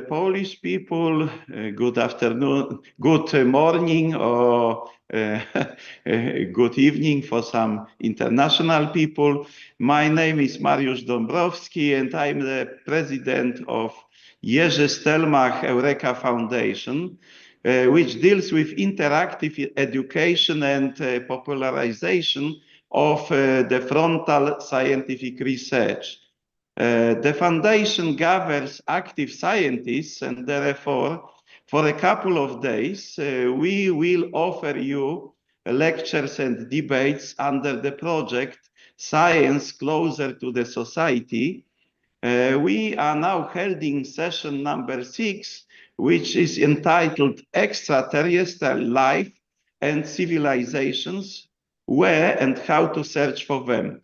Polish people, good afternoon, good morning, or good evening for some international people. My name is Mariusz Dąbrowski, and I'm the president of Jerzy Stelmach Eureka Foundation, which deals with interactive education and popularization of the frontal scientific research. The foundation gathers active scientists, and therefore, for a couple of days, we will offer you lectures and debates under the project Science Closer to the Society. We are now holding session number 6, which is entitled Extraterrestrial Life and Civilizations, Where and How to Search for Them.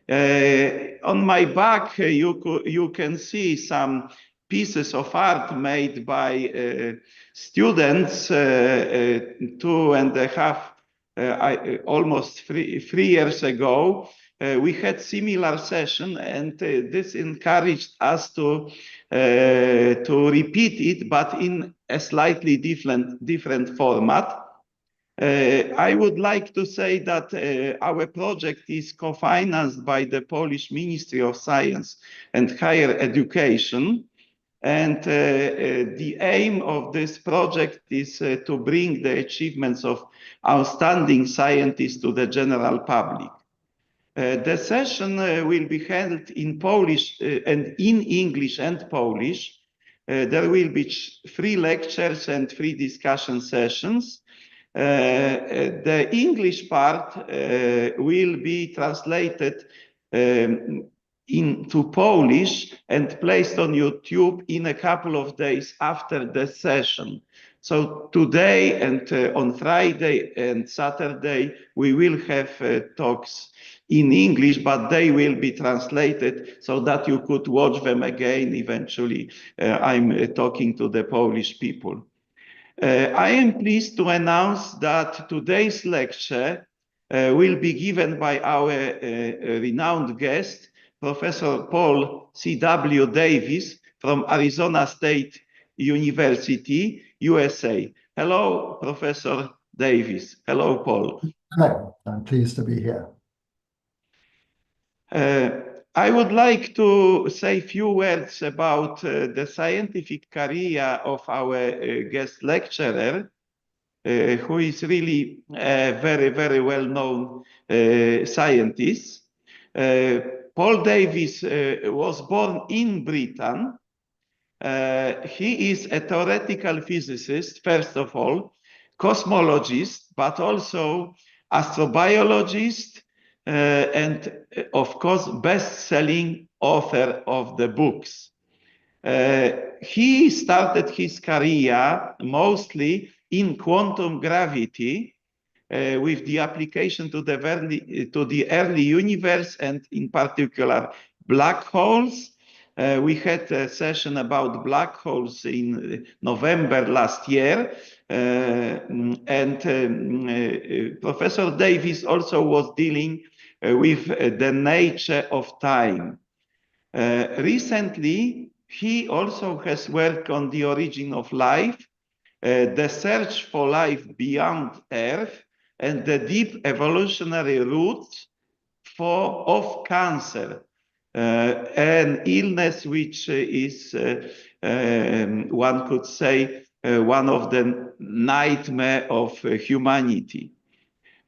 On my back, you can see some pieces of art made by students 2.5, almost three years ago. We had similar session, and this encouraged us to repeat it, but in a slightly different format. I would like to say that our project is co-financed by the Polish Ministry of Science and Higher Education. And the aim of this project is to bring the achievements of outstanding scientists to the general public. The session will be held in Polish and in English and Polish. There will be 3 lectures and 3 discussion sessions. The English part will be translated into Polish and placed on YouTube in a couple of days after the session. So today and on Friday and Saturday, we will have talks in English, but they will be translated so that you could watch them again eventually. I'm talking to the Polish people. I am pleased to announce that today's lecture will be given by our renowned guest, Professor Paul C.W. Davies from Arizona State University, USA. Hello, Professor Davies. Hello, Paul. Hello, I'm pleased to be here. I would like to say a few words about the scientific career of our guest lecturer, who is really a very, very well-known scientist. Pauldavies was born in Britain. He is a theoretical physicist, first of all, cosmologist, but also astrobiologist, and of course, best-selling author of the books. He started his career mostly in quantum gravity, with the application to the early universe, and in particular black holes. We had a session about black holes in November last year, and Professor Davies also was dealing with the nature of time. Recently, he also has worked on the origin of life, the search for life beyond Earth, and the deep evolutionary roots of cancer, an illness which is, one could say, one of the nightmares of humanity.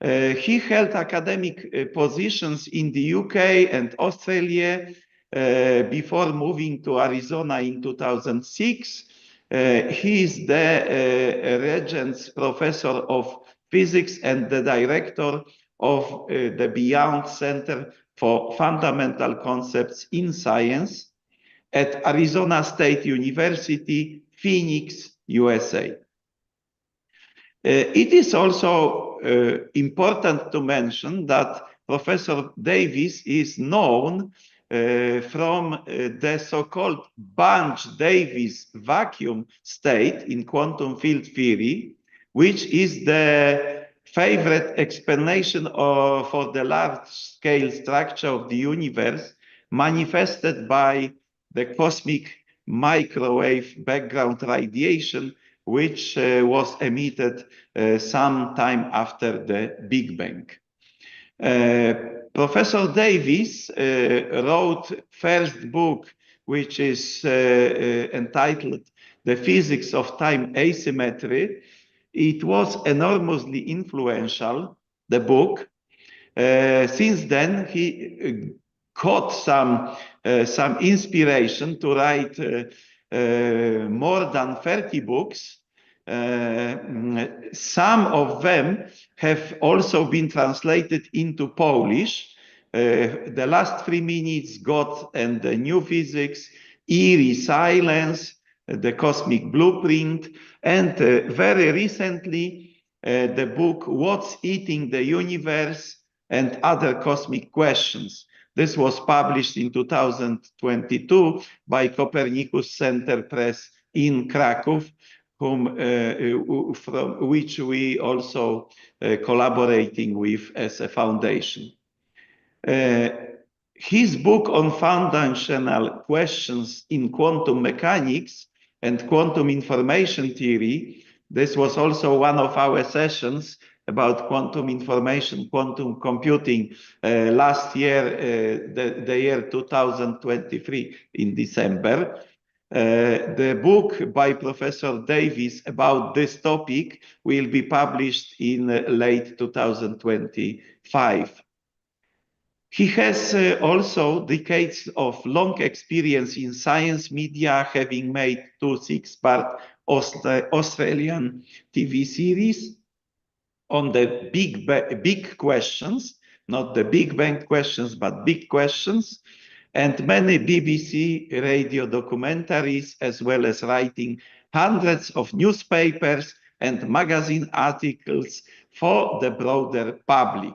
He held academic positions in the UK and Australia before moving to Arizona in 2006. He is the Regents Professor of Physics and the Director of the Beyond Center for Fundamental Concepts in Science at Arizona State University, Phoenix, USA. It is also important to mention that Professor Davies is known from the so-called Bunch-Davies vacuum state in quantum field theory, which is the favorite explanation for the large-scale structure of the universe manifested by the cosmic microwave background radiation, which was emitted some time after the Big Bang. Professor Davies wrote first book, which is entitled The Physics of Time Asymmetry. It was enormously influential, the book. Since then, he got some inspiration to write more than 30 books. Some of them have also been translated into Polish. The last 3 minutes got and the new physics, Eerie Silence, the cosmic blueprint, and very recently the book What's Eating the Universe and Other Cosmic Questions. This was published in 2022 by Copernicus Center Press in Krakow, from which we also collaborating with as a foundation. His book on foundational questions in quantum mechanics and quantum information theory, this was also one of our sessions about quantum information, quantum computing last year, the year 2023 in December. The book by Professor Davies about this topic will be published in late 2025. He has also decades of long experience in science media, having made 2 6-part Australian TV series on the big questions, not the Big Bang questions, but big questions, and many BBC radio documentaries, as well as writing hundreds of newspapers and magazine articles for the broader public.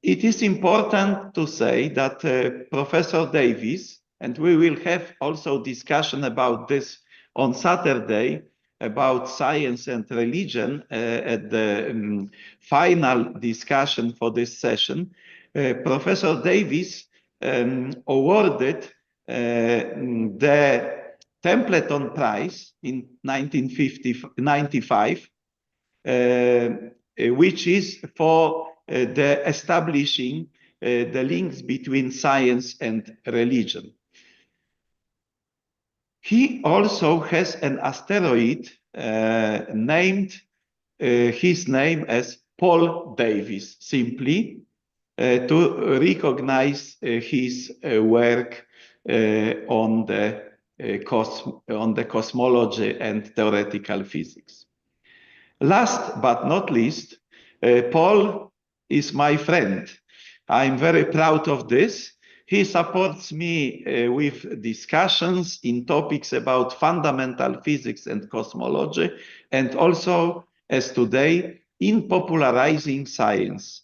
It is important to say that Professor Davies, and we will have also discussion about this on Saturday, about science and religion at the final discussion for this session. Professor Davies awarded the Templeton Prize in 1995, which is for the establishing the links between science and religion. He also has an asteroid named his name as Pauldavies, simply to recognize his work on the cosmology and theoretical physics. Last but not least, Paul is my friend. I'm very proud of this. He supports me with discussions in topics about fundamental physics and cosmology, and also, as today, in popularizing science.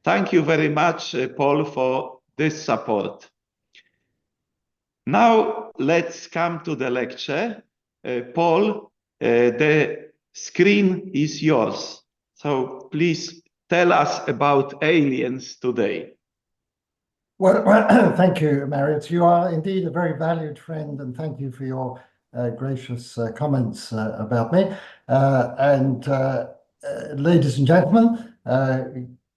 Thank you very much, Paul, for this support. Now, let's come to the lecture. Paul, the screen is yours. So please tell us about aliens today. Well, thank you, Marius. You are indeed a very valued friend, and thank you for your gracious comments about me. Ladies and gentlemen,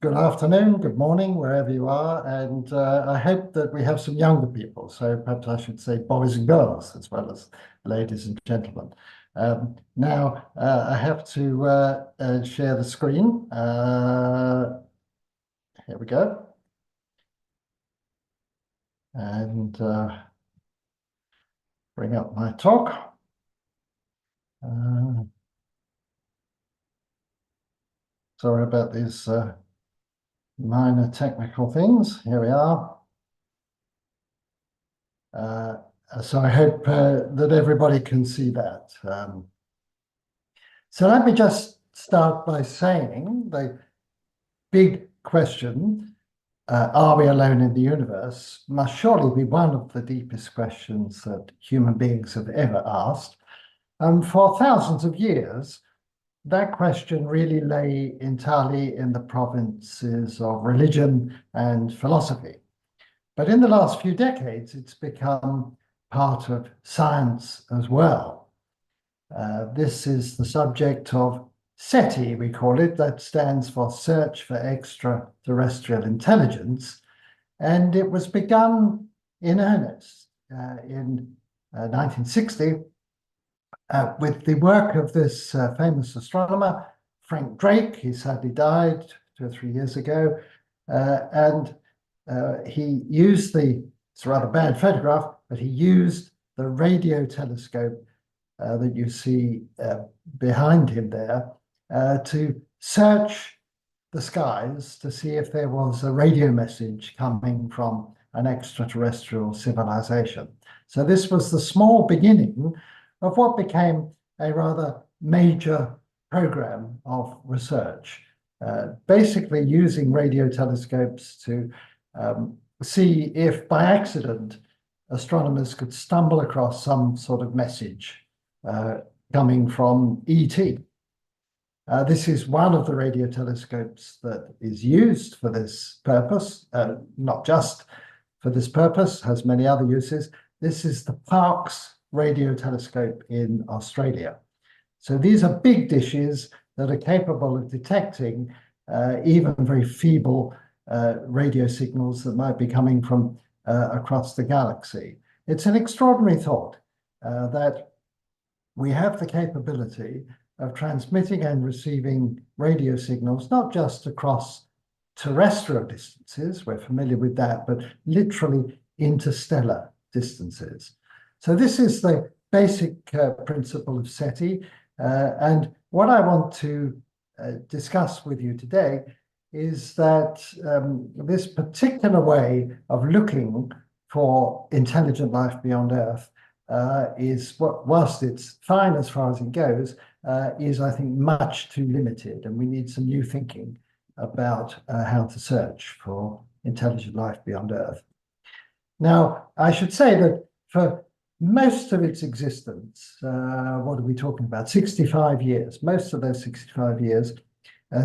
good afternoon, good morning, wherever you are. And I hope that we have some younger people. So perhaps I should say boys and girls, as well as ladies and gentlemen. Now, I have to share the screen. Here we go. And bring up my talk. Sorry about these minor technical things. Here we are. So I hope that everybody can see that. So let me just start by saying the big question, are we alone in the universe, must surely be one of the deepest questions that human beings have ever asked. For thousands of years, that question really lay entirely in the provinces of religion and philosophy. But in the last few decades, it's become part of science as well. This is the subject of SETI, we call it. That stands for Search for Extraterrestrial Intelligence. And it was begun in earnest in 1960 with the work of this famous astronomer, Frank Drake. He sadly died 2 or 3 years ago. And he used it's a rather bad photograph, but he used the radio telescope that you see behind him there to search the skies to see if there was a radio message coming from an extraterrestrial civilization. So this was the small beginning of what became a rather major program of research, basically using radio telescopes to see if by accident astronomers could stumble across some sort of message coming from ET. This is one of the radio telescopes that is used for this purpose, not just for this purpose, has many other uses. This is the Parkes radio telescope in Australia. So these are big dishes that are capable of detecting even very feeble radio signals that might be coming from across the galaxy. It's an extraordinary thought that we have the capability of transmitting and receiving radio signals, not just across terrestrial distances, we're familiar with that, but literally interstellar distances. So this is the basic principle of SETI. And what I want to discuss with you today is that this particular way of looking for intelligent life beyond Earth is, whilst it's fine as far as it goes, is, I think, much too limited. And we need some new thinking about how to search for intelligent life beyond Earth. Now, I should say that for most of its existence, what are we talking about? 65 years. Most of those 65 years,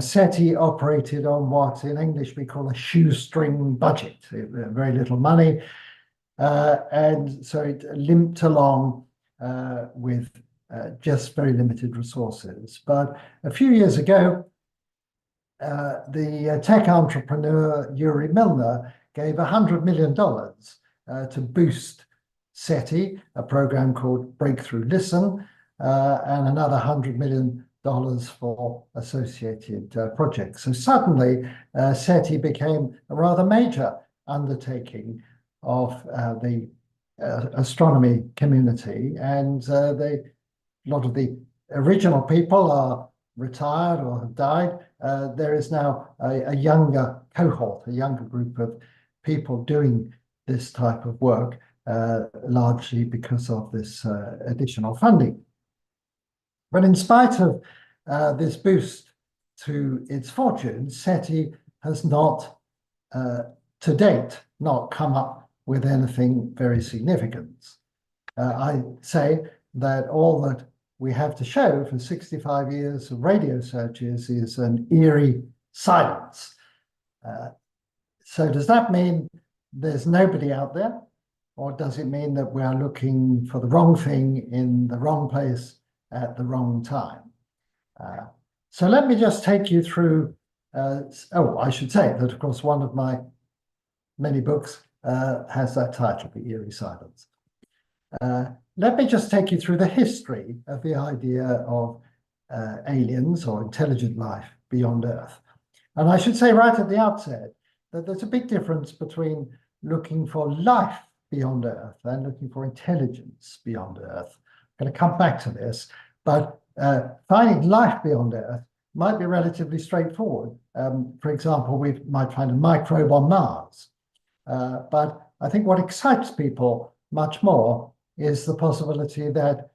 SETI operated on what in English we call a shoestring budget, very little money. And so it limped along with just very limited resources. But a few years ago, the tech entrepreneur Yuri Milner gave $100 million to boost SETI, a program called Breakthrough Listen, and another $100 million for associated projects. So suddenly, SETI became a rather major undertaking of the astronomy community, and a lot of the original people are retired or have died. There is now a younger cohort, a younger group of people doing this type of work, largely because of this additional funding. But in spite of this boost to its fortunes, SETI has not, to date, not come up with anything very significant. I say that all that we have to show for 65 years of radio searches is an eerie silence. So does that mean there's nobody out there? Or does it mean that we are looking for the wrong thing in the wrong place at the wrong time? So let me just take you through, I should say that, of course, one of my many books has that title, The Eerie Silence. Let me just take you through the history of the idea of aliens or intelligent life beyond Earth. And I should say right at the outset that there's a big difference between looking for life beyond Earth and looking for intelligence beyond Earth. I'm going to come back to this, but finding life beyond Earth might be relatively straightforward. For example, we might find a microbe on Mars. But I think what excites people much more is the possibility that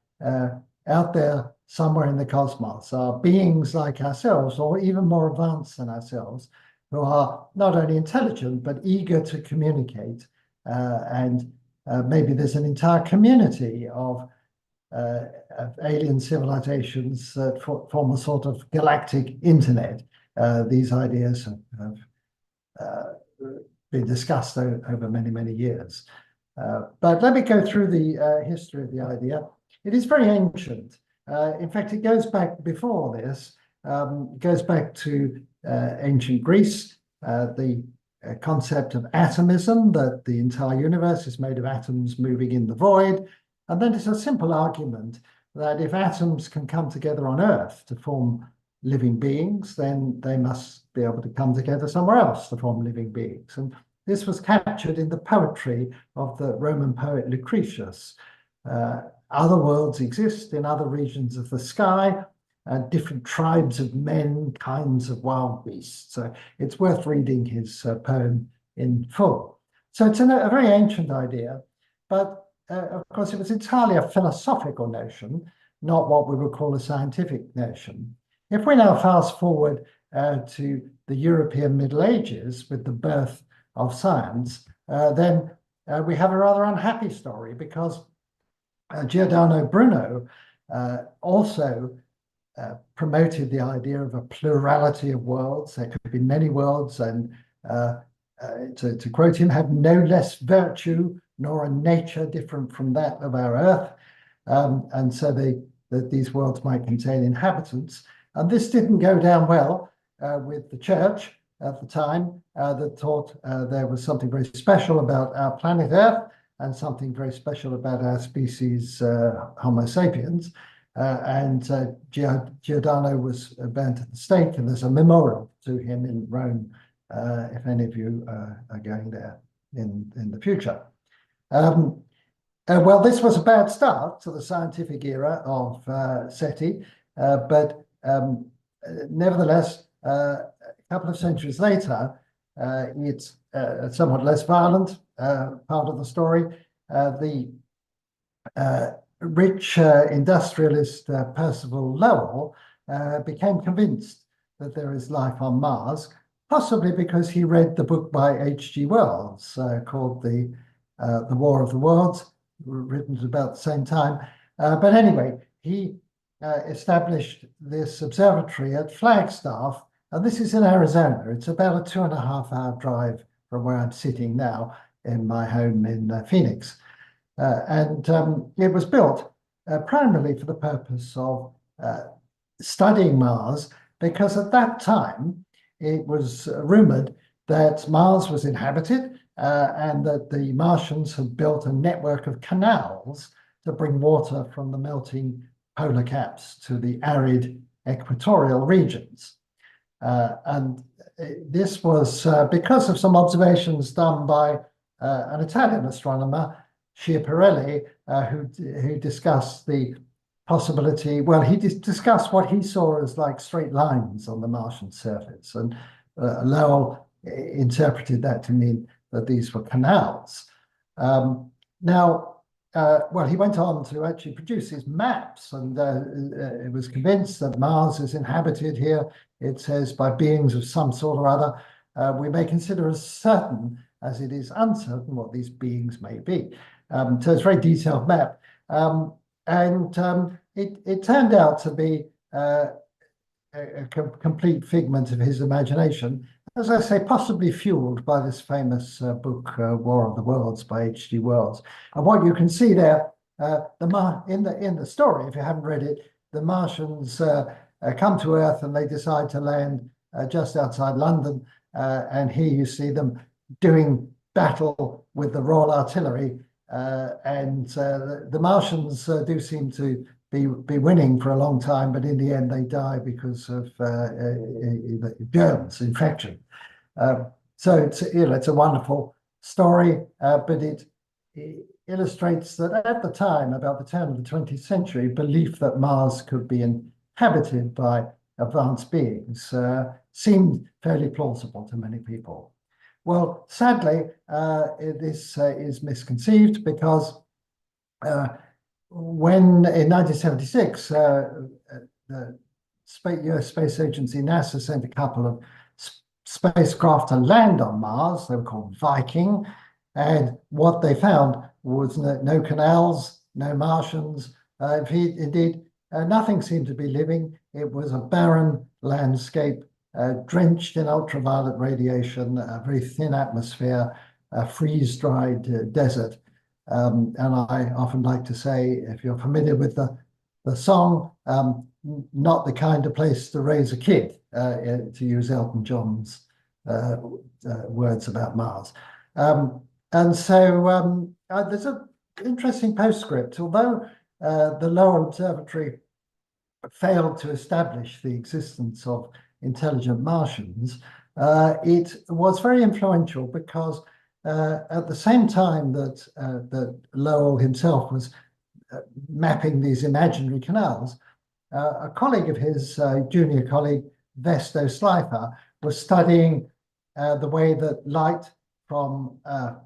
out there somewhere in the cosmos are beings like ourselves, or even more advanced than ourselves, who are not only intelligent, but eager to communicate. And maybe there's an entire community of alien civilizations that form a sort of galactic internet. These ideas have been discussed over many, many years. But let me go through the history of the idea. It is very ancient. In fact, it goes back before this. It goes back to ancient Greece, the concept of atomism, that the entire universe is made of atoms moving in the void. And then it's a simple argument that if atoms can come together on Earth to form living beings, then they must be able to come together somewhere else to form living beings. And this was captured in the poetry of the Roman poet Lucretius. Other worlds exist in other regions of the sky, different tribes of men, kinds of wild beasts. So it's worth reading his poem in full. So it's a very ancient idea, but of course it was entirely a philosophical notion, not what we would call a scientific notion. If we now fast forward to the European Middle Ages with the birth of science, then we have a rather unhappy story, because Giordano Bruno also promoted the idea of a plurality of worlds. There could be many worlds, and to quote him, have no less virtue nor a nature different from that of our Earth, and so that these worlds might contain inhabitants. And this didn't go down well with the church at the time, that thought there was something very special about our planet Earth and something very special about our species, Homo sapiens. And Giordano was burned at the stake, and there's a memorial to him in Rome, if any of you are going there in the future. Well, this was a bad start to the scientific era of SETI, but nevertheless, a couple of centuries later, it's a somewhat less violent part of the story. The rich industrialist Percival Lowell became convinced that there is life on Mars, possibly because he read the book by H.G. Wells called The War of the Worlds, written at about the same time. But anyway, he established this observatory at Flagstaff, and this is in Arizona. It's about a 2.5-hour drive from where I'm sitting now in my home in Phoenix. And it was built primarily for the purpose of studying Mars, because at that time it was rumored that Mars was inhabited and that the Martians had built a network of canals to bring water from the melting polar caps to the arid equatorial regions. And this was because of some observations done by an Italian astronomer, Schiaparelli, who discussed the possibility, well, he discussed what he saw as like straight lines on the Martian surface, and Lowell interpreted that to mean that these were canals. Well, he went on to actually produce his maps, and it was convinced that Mars is inhabited here, it says, by beings of some sort or other. We may consider as certain as it is uncertain what these beings may be. So it's a very detailed map. It turned out to be a complete figment of his imagination, as I say, possibly fueled by this famous book, War of the Worlds by H.G. Wells. And what you can see there, in the story, if you haven't read it, the Martians come to Earth and they decide to land just outside London. And here you see them doing battle with the Royal Artillery. The Martians do seem to be winning for a long time, but in the end they die because of germs, infection. So it's a wonderful story, but it illustrates that at the time, about the turn of the 20th century, belief that Mars could be inhabited by advanced beings seemed fairly plausible to many people. Well, sadly, this is misconceived, because when in 1976, the US Space Agency, NASA, sent a couple of spacecraft to land on Mars. They were called Viking. And what they found was no canals, no Martians. Indeed, nothing seemed to be living. It was a barren landscape, drenched in ultraviolet radiation, a very thin atmosphere, a freeze-dried desert. And I often like to say, if you're familiar with the song, not the kind of place to raise a kid, to use Elton John's words about Mars. And so there's an interesting postscript. Although the Lowell Observatory failed to establish the existence of intelligent Martians, it was very influential because at the same time that Lowell himself was mapping these imaginary canals, a colleague of his, junior colleague, Vesto Slipher, was studying the way that light from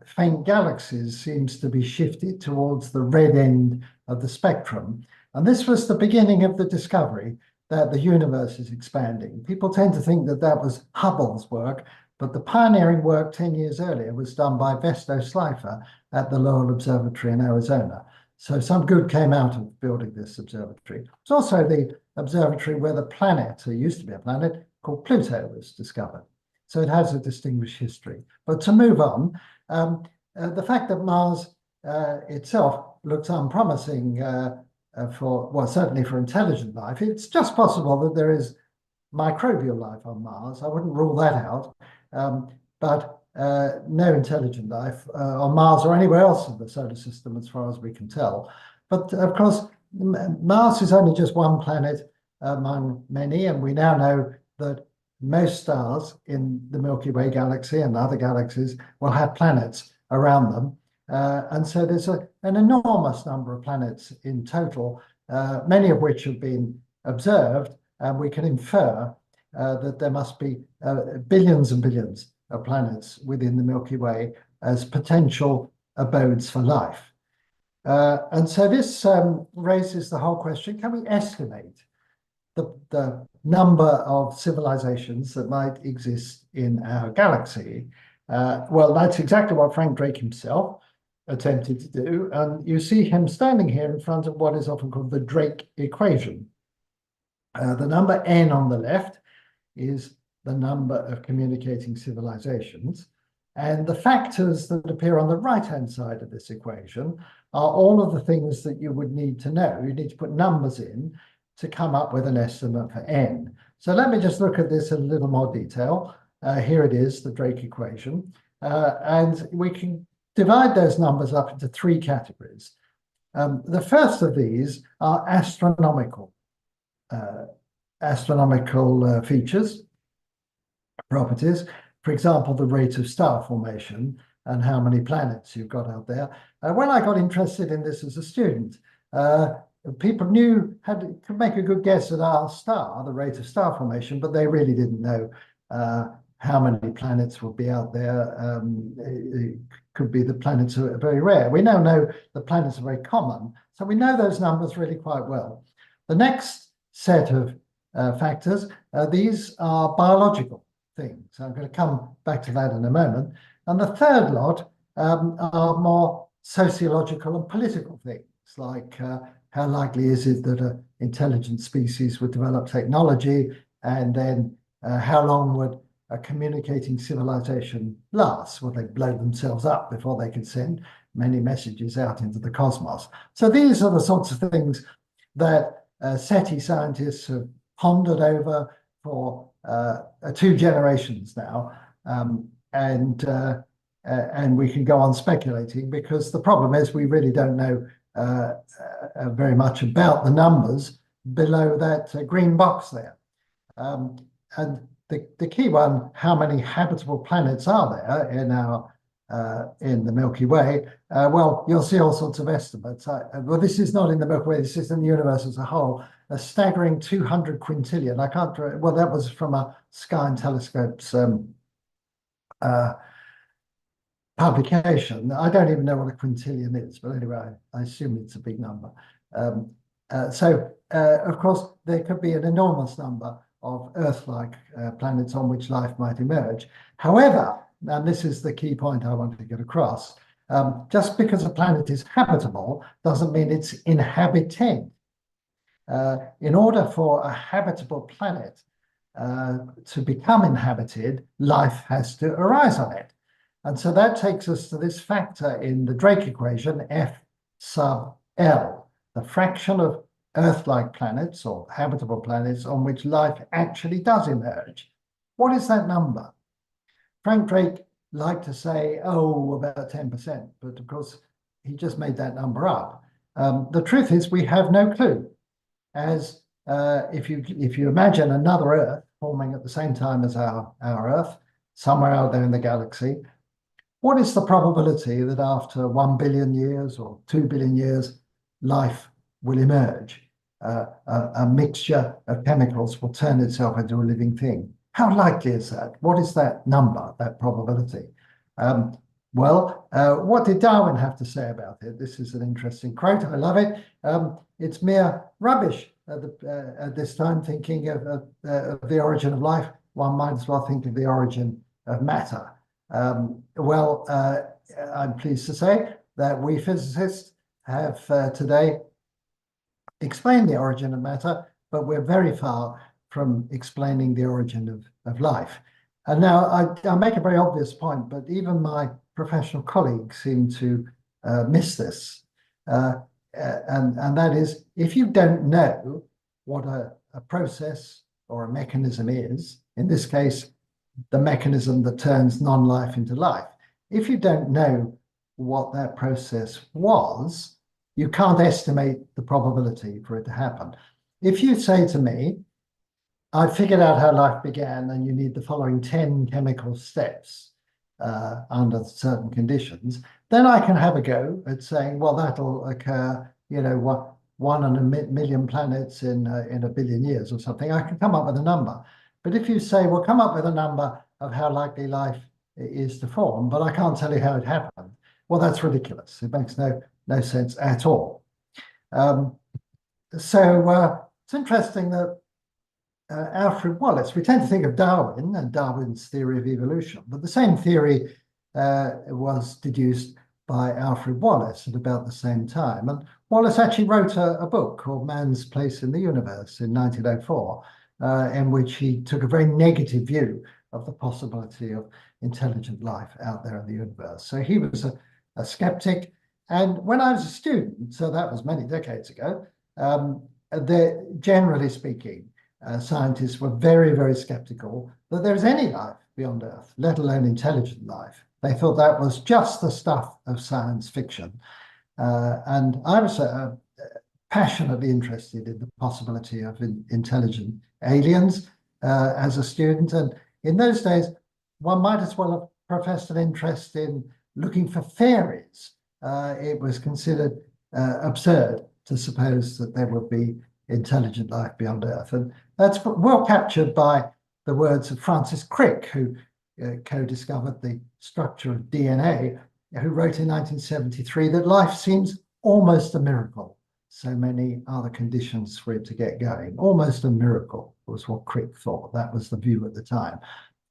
faint galaxies seems to be shifted towards the red end of the spectrum. And this was the beginning of the discovery that the universe is expanding. People tend to think that that was Hubble's work, but the pioneering work 10 years earlier was done by Vesto Slipher at the Lowell Observatory in Arizona. So some good came out of building this observatory. It's also the observatory where the planet, or used to be a planet, called Pluto, was discovered. So it has a distinguished history. But to move on, the fact that Mars itself looks unpromising certainly for intelligent life, it's just possible that there is microbial life on Mars. I wouldn't rule that out, but no intelligent life on Mars or anywhere else in the solar system, as far as we can tell. But of course, Mars is only just one planet among many, and we now know that most stars in the Milky Way galaxy and other galaxies will have planets around them. And so there's an enormous number of planets in total, many of which have been observed, and we can infer that there must be billions and billions of planets within the Milky Way as potential abodes for life. And so this raises the whole question, can we estimate the number of civilizations that might exist in our galaxy? Well, that's exactly what Frank Drake himself attempted to do. And you see him standing here in front of what is often called the Drake equation. The number n on the left is the number of communicating civilizations. And the factors that appear on the right-hand side of this equation are all of the things that you would need to know. You need to put numbers in to come up with an estimate for n. So let me just look at this in a little more detail. Here it is, the Drake equation. And we can divide those numbers up into three categories. The first of these are astronomical features, properties. For example, the rate of star formation and how many planets you've got out there. When I got interested in this as a student, people could make a good guess at our star, the rate of star formation, but they really didn't know how many planets would be out there. It could be the planets are very rare. We now know the planets are very common, so we know those numbers really quite well. The next set of factors, these are biological things. I'm going to come back to that in a moment. And the third lot are more sociological and political things, like how likely is it that an intelligent species would develop technology, and then how long would a communicating civilization last? Would they blow themselves up before they could send many messages out into the cosmos? So these are the sorts of things that SETI scientists have pondered over for 2 generations now, and we can go on speculating, because the problem is we really don't know very much about the numbers below that green box there. And the key one, how many habitable planets are there in the Milky Way? Well, you'll see all sorts of estimates. Well, this is not in the Milky Way, this is in the universe as a whole. A staggering 200 quintillion. I can't, well, that was from a Sky and Telescope's publication. I don't even know what a quintillion is, but anyway, I assume it's a big number. Of course, there could be an enormous number of Earth-like planets on which life might emerge. However, and this is the key point I wanted to get across, just because a planet is habitable doesn't mean it's inhabited. In order for a habitable planet to become inhabited, life has to arise on it. And so that takes us to this factor in the Drake equation, F sub L, the fraction of Earth-like planets or habitable planets on which life actually does emerge. What is that number? Frank Drake liked to say, oh, about 10%, but of course, he just made that number up. The truth is we have no clue. As if you imagine another Earth forming at the same time as our Earth, somewhere out there in the galaxy, what is the probability that after 1 billion years or 2 billion years, life will emerge? A mixture of chemicals will turn itself into a living thing. How likely is that? What is that number, that probability? What did Darwin have to say about it? This is an interesting quote. I love it. It's mere rubbish at this time, thinking of the origin of life. One might as well think of the origin of matter. I'm pleased to say that we physicists have today explained the origin of matter, but we're very far from explaining the origin of life. And now I make a very obvious point, but even my professional colleagues seem to miss this. And that is, if you don't know what a process or a mechanism is, in this case, the mechanism that turns non-life into life, if you don't know what that process was, you can't estimate the probability for it to happen. If you say to me, I figured out how life began and you need the following 10 chemical steps under certain conditions, then I can have a go at saying, well, that'll occur, one in a million planets in a billion years or something. I can come up with a number. But if you say, well, come up with a number of how likely life is to form, but I can't tell you how it happened, well, that's ridiculous. It makes no sense at all. It's interesting that Alfred Wallace, we tend to think of Darwin and Darwin's theory of evolution, but the same theory was deduced by Alfred Wallace at about the same time. And Wallace actually wrote a book called Man's Place in the Universe in 1904, in which he took a very negative view of the possibility of intelligent life out there in the universe. So he was a skeptic. And when I was a student, so that was many decades ago, generally speaking, scientists were very, very skeptical that there's any life beyond Earth, let alone intelligent life. They thought that was just the stuff of science fiction. And I was passionately interested in the possibility of intelligent aliens as a student. And in those days, one might as well have professed an interest in looking for fairies. It was considered absurd to suppose that there would be intelligent life beyond Earth. And that's well captured by the words of Francis Crick, who co-discovered the structure of DNA, who wrote in 1973 that life seems almost a miracle. So many are the conditions for it to get going. Almost a miracle was what Crick thought. That was the view at the time.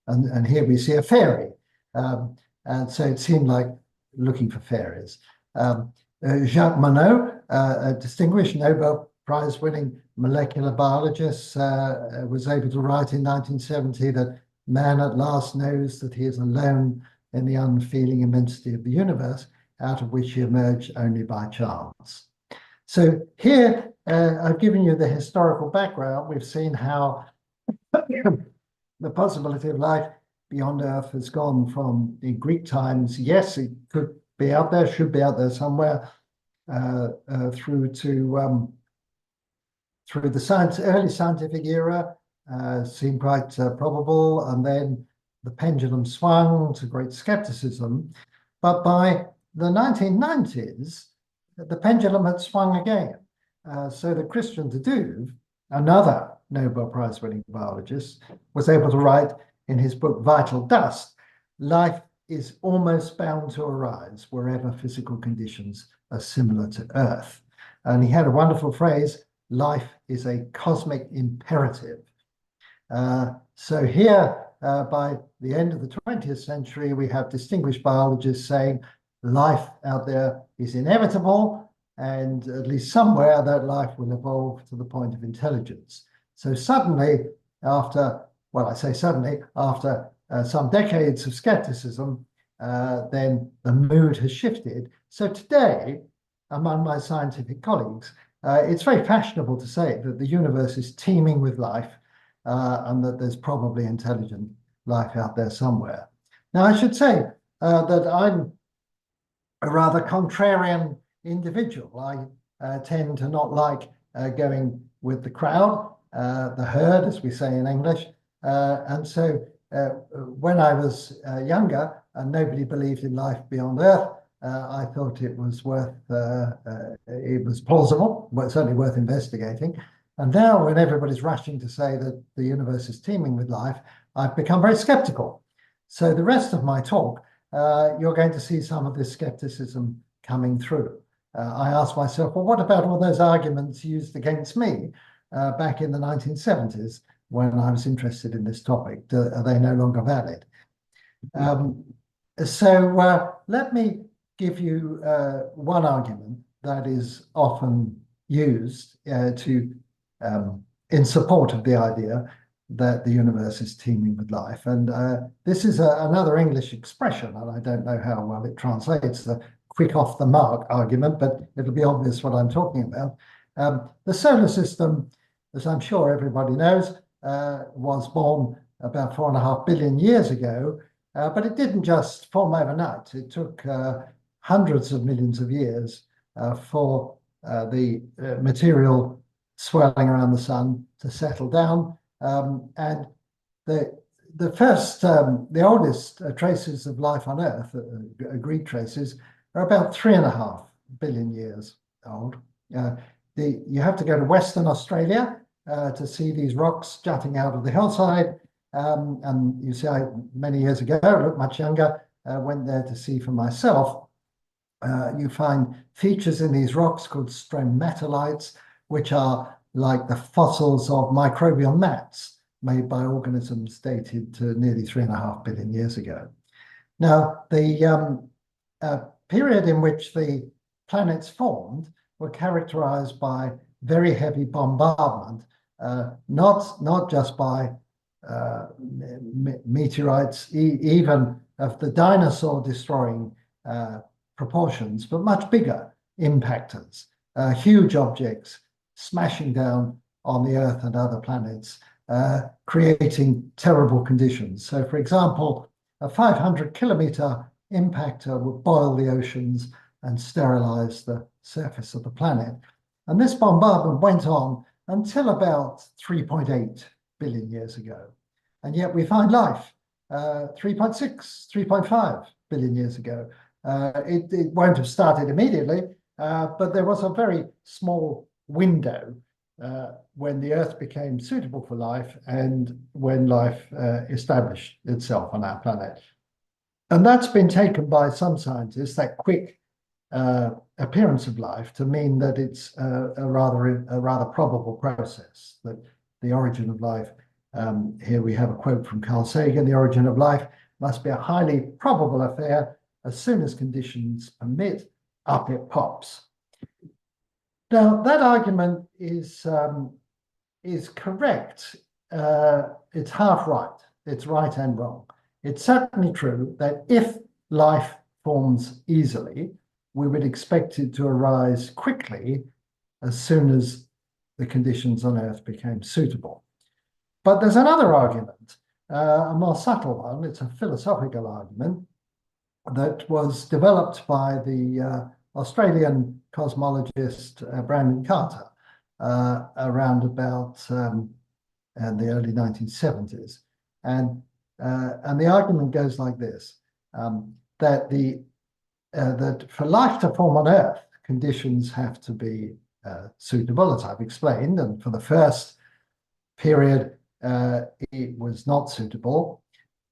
And here we see a fairy. And so it seemed like looking for fairies. Jacques Monod, a distinguished Nobel Prize winning molecular biologist, was able to write in 1970 that man at last knows that he is alone in the unfeeling immensity of the universe, out of which he emerged only by chance. So here, I've given you the historical background. We've seen how the possibility of life beyond Earth has gone from, in Greek times, yes, it could be out there, should be out there somewhere, through the early scientific era, seemed quite probable, and then the pendulum swung to great skepticism. But by the 1990s, the pendulum had swung again. So that Christian de Duve, another Nobel Prize winning biologist, was able to write in his book Vital Dust, life is almost bound to arise wherever physical conditions are similar to Earth. And he had a wonderful phrase, life is a cosmic imperative. So here, by the end of the 20th century, we have distinguished biologists saying life out there is inevitable, and at least somewhere that life will evolve to the point of intelligence. So suddenly, after some decades of skepticism, then the mood has shifted. So today, among my scientific colleagues, it's very fashionable to say that the universe is teeming with life and that there's probably intelligent life out there somewhere. Now, I should say that I'm a rather contrarian individual. I tend to not like going with the crowd, the herd, as we say in English. And so when I was younger and nobody believed in life beyond Earth, I thought it was it was plausible, but certainly worth investigating. And now when everybody's rushing to say that the universe is teeming with life, I've become very skeptical. So the rest of my talk, you're going to see some of this skepticism coming through. I asked myself, well, what about all those arguments used against me back in the 1970s when I was interested in this topic? Are they no longer valid? So let me give you one argument that is often used in support of the idea that the universe is teeming with life. And this is another English expression, and I don't know how well it translates, the quick off the mark argument, but it'll be obvious what I'm talking about. The solar system, as I'm sure everybody knows, was born about 4.5 billion years ago, but it didn't just form overnight. It took hundreds of millions of years for the material swirling around the sun to settle down. And the oldest traces of life on Earth, agreed traces, are about 3.5 billion years old. You have to go to Western Australia to see these rocks jutting out of the hillside. And you see, many years ago, I looked much younger, went there to see for myself. You find features in these rocks called stromatolites, which are like the fossils of microbial mats made by organisms dated to nearly 3.5 billion years ago. Now, the period in which the planets formed were characterized by very heavy bombardment, not just by meteorites, even of the dinosaur destroying proportions, but much bigger impactors, huge objects smashing down on the Earth and other planets, creating terrible conditions. So, for example, a 500-kilometer impactor would boil the oceans and sterilize the surface of the planet. And this bombardment went on until about 3.8 billion years ago. And yet we find life 3.6, 3.5 billion years ago. It won't have started immediately, but there was a very small window when the Earth became suitable for life and when life established itself on our planet. And that's been taken by some scientists, that quick appearance of life, to mean that it's a rather probable process, that the origin of life, here we have a quote from Carl Sagan, the origin of life must be a highly probable affair. As soon as conditions permit, up it pops. Now, that argument is correct. It's half right. It's right and wrong. It's certainly true that if life forms easily, we would expect it to arise quickly as soon as the conditions on Earth became suitable. But there's another argument, a more subtle one. It's a philosophical argument that was developed by the Australian cosmologist Brandon Carter around about in the early 1970s. And the argument goes like this, that for life to form on Earth, conditions have to be suitable, as I've explained. And for the first period, it was not suitable.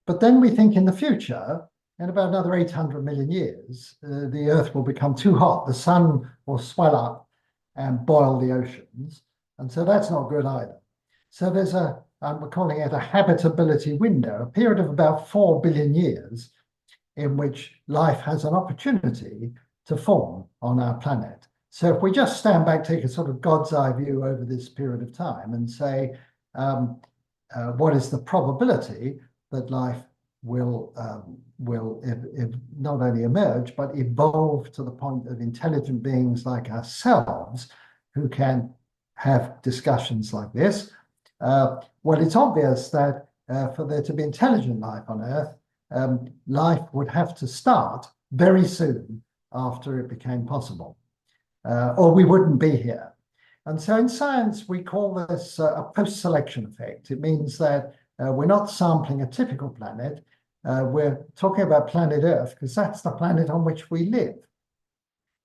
But then we think in the future, in about another 800 million years, the Earth will become too hot. The sun will swell up and boil the oceans. And so that's not good either. So there's we're calling it a habitability window, a period of about 4 billion years in which life has an opportunity to form on our planet. So if we just stand back, take a sort of God's eye view over this period of time and say, what is the probability that life not only emerge, but evolve to the point of intelligent beings like ourselves who can have discussions like this. Well, it's obvious that for there to be intelligent life on Earth, life would have to start very soon after it became possible, or we wouldn't be here. And so in science, we call this a post-selection effect. It means that we're not sampling a typical planet. We're talking about planet Earth because that's the planet on which we live.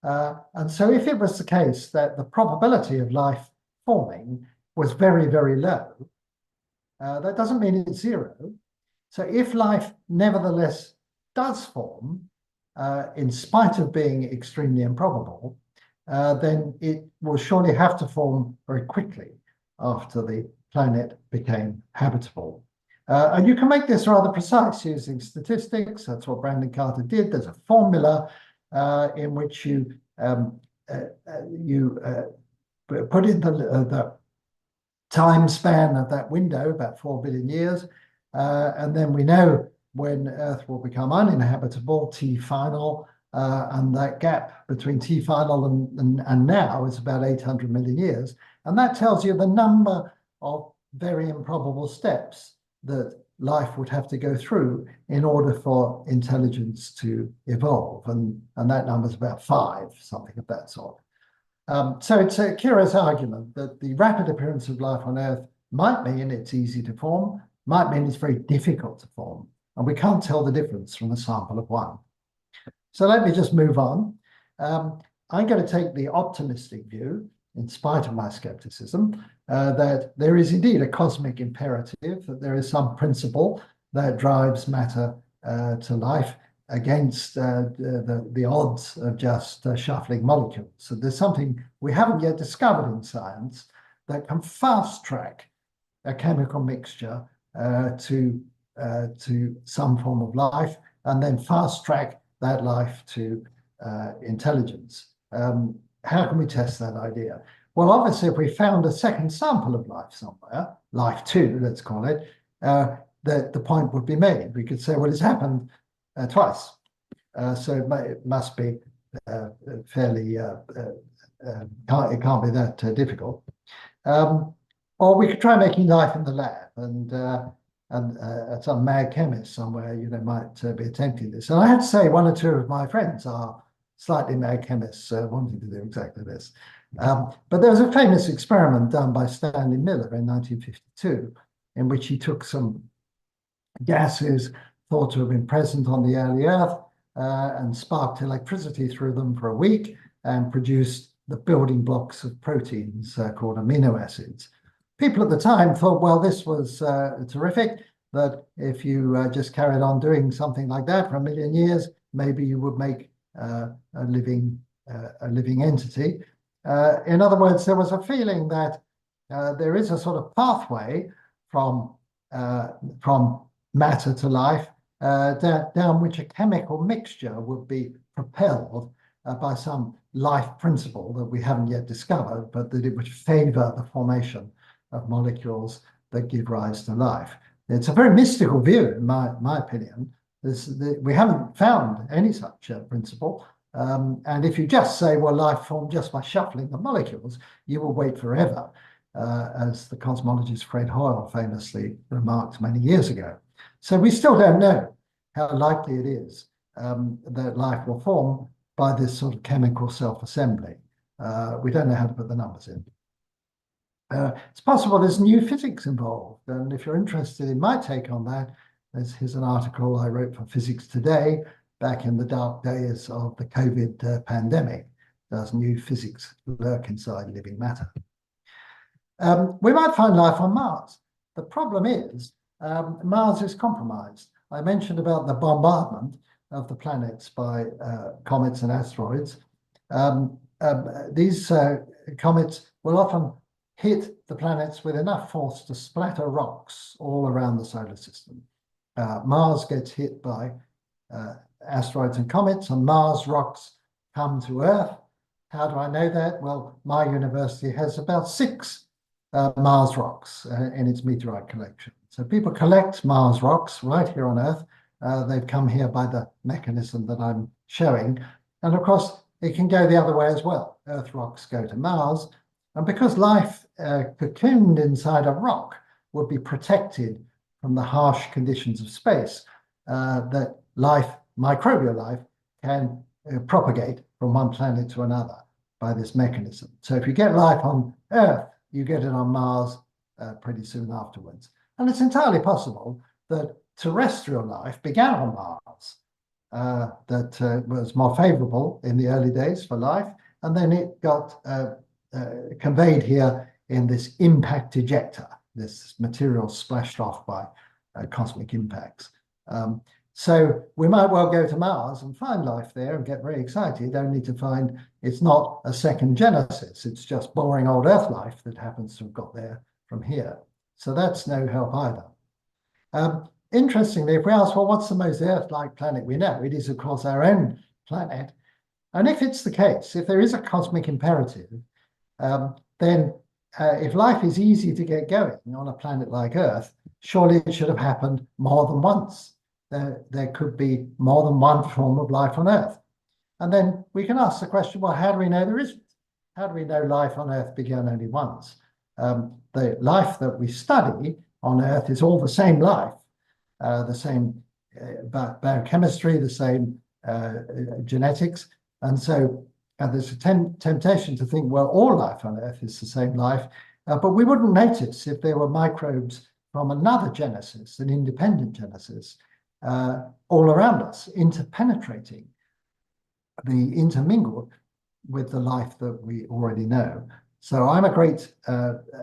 And so if it was the case that the probability of life forming was very, very low, that doesn't mean it's zero. So if life nevertheless does form, in spite of being extremely improbable, then it will surely have to form very quickly after the planet became habitable. And you can make this rather precise using statistics. That's what Brandon Carter did. There's a formula in which you put in the time span of that window, about 4 billion years, and then we know when Earth will become uninhabitable, T final, and that gap between T final and now is about 800 million years. And that tells you the number of very improbable steps that life would have to go through in order for intelligence to evolve. And that number is about 5, something of that sort. So it's a curious argument that the rapid appearance of life on Earth might mean it's easy to form, might mean it's very difficult to form. And we can't tell the difference from a sample of 1. So let me just move on. I'm going to take the optimistic view, in spite of my skepticism, that there is indeed a cosmic imperative, that there is some principle that drives matter to life against the odds of just shuffling molecules. So there's something we haven't yet discovered in science that can fast track a chemical mixture to some form of life, and then fast track that life to intelligence. How can we test that idea? Well, obviously, if we found a second sample of life somewhere, life 2, let's call it, the point would be made. We could say, well, it's happened twice. So it must be fairly, it can't be that difficult. Or we could try making life in the lab, and some mad chemist somewhere, might be attempting this. And I have to say, 1 or 2 of my friends are slightly mad chemists wanting to do exactly this. But there was a famous experiment done by Stanley Miller in 1952, in which he took some gases thought to have been present on the early Earth and sparked electricity through them for a week and produced the building blocks of proteins called amino acids. People at the time thought, well, this was terrific, that if you just carried on doing something like that for 1 million years, maybe you would make a living entity. In other words, there was a feeling that there is a sort of pathway from matter to life down which a chemical mixture would be propelled by some life principle that we haven't yet discovered, but that it would favor the formation of molecules that give rise to life. It's a very mystical view, in my opinion. We haven't found any such principle. And if you just say, well, life formed just by shuffling the molecules, you will wait forever, as the cosmologist Fred Hoyle famously remarked many years ago. So we still don't know how likely it is that life will form by this sort of chemical self-assembly. We don't know how to put the numbers in. It's possible there's new physics involved, and if you're interested in my take on that, here's an article I wrote for Physics Today back in the dark days of the COVID pandemic. Does new physics lurk inside living matter? We might find life on Mars. The problem is Mars is compromised. I mentioned about the bombardment of the planets by comets and asteroids. These comets will often hit the planets with enough force to splatter rocks all around the solar system. Mars gets hit by asteroids and comets, and Mars rocks come to Earth. How do I know that? Well, my university has about 6 Mars rocks in its meteorite collection. So people collect Mars rocks right here on Earth, They've come here by the mechanism that I'm showing. And of course, it can go the other way as well. Earth rocks go to Mars. And because life cocooned inside a rock would be protected from the harsh conditions of space, that life, microbial life, can propagate from one planet to another by this mechanism. So if you get life on Earth, you get it on Mars pretty soon afterwards. And it's entirely possible that terrestrial life began on Mars, that was more favorable in the early days for life, and then it got conveyed here in this impact ejector, this material splashed off by cosmic impacts. So we might well go to Mars and find life there and get very excited, only to find it's not a second genesis. It's just boring old Earth life that happens to have got there from here. So that's no help either. Interestingly, if we ask, well, what's the most Earth-like planet we know? It is, of course, our own planet. And if it's the case, if there is a cosmic imperative, then if life is easy to get going on a planet like Earth, surely it should have happened more than once. There could be more than one form of life on Earth. And then we can ask the question, well, how do we know there isn't? How do we know life on Earth began only once? The life that we study on Earth is all the same life, the same biochemistry, the same genetics. And so there's a temptation to think, well, all life on Earth is the same life, but we wouldn't notice if there were microbes from another genesis, an independent genesis, all around us, interpenetrating, intermingled with the life that we already know. So I'm a great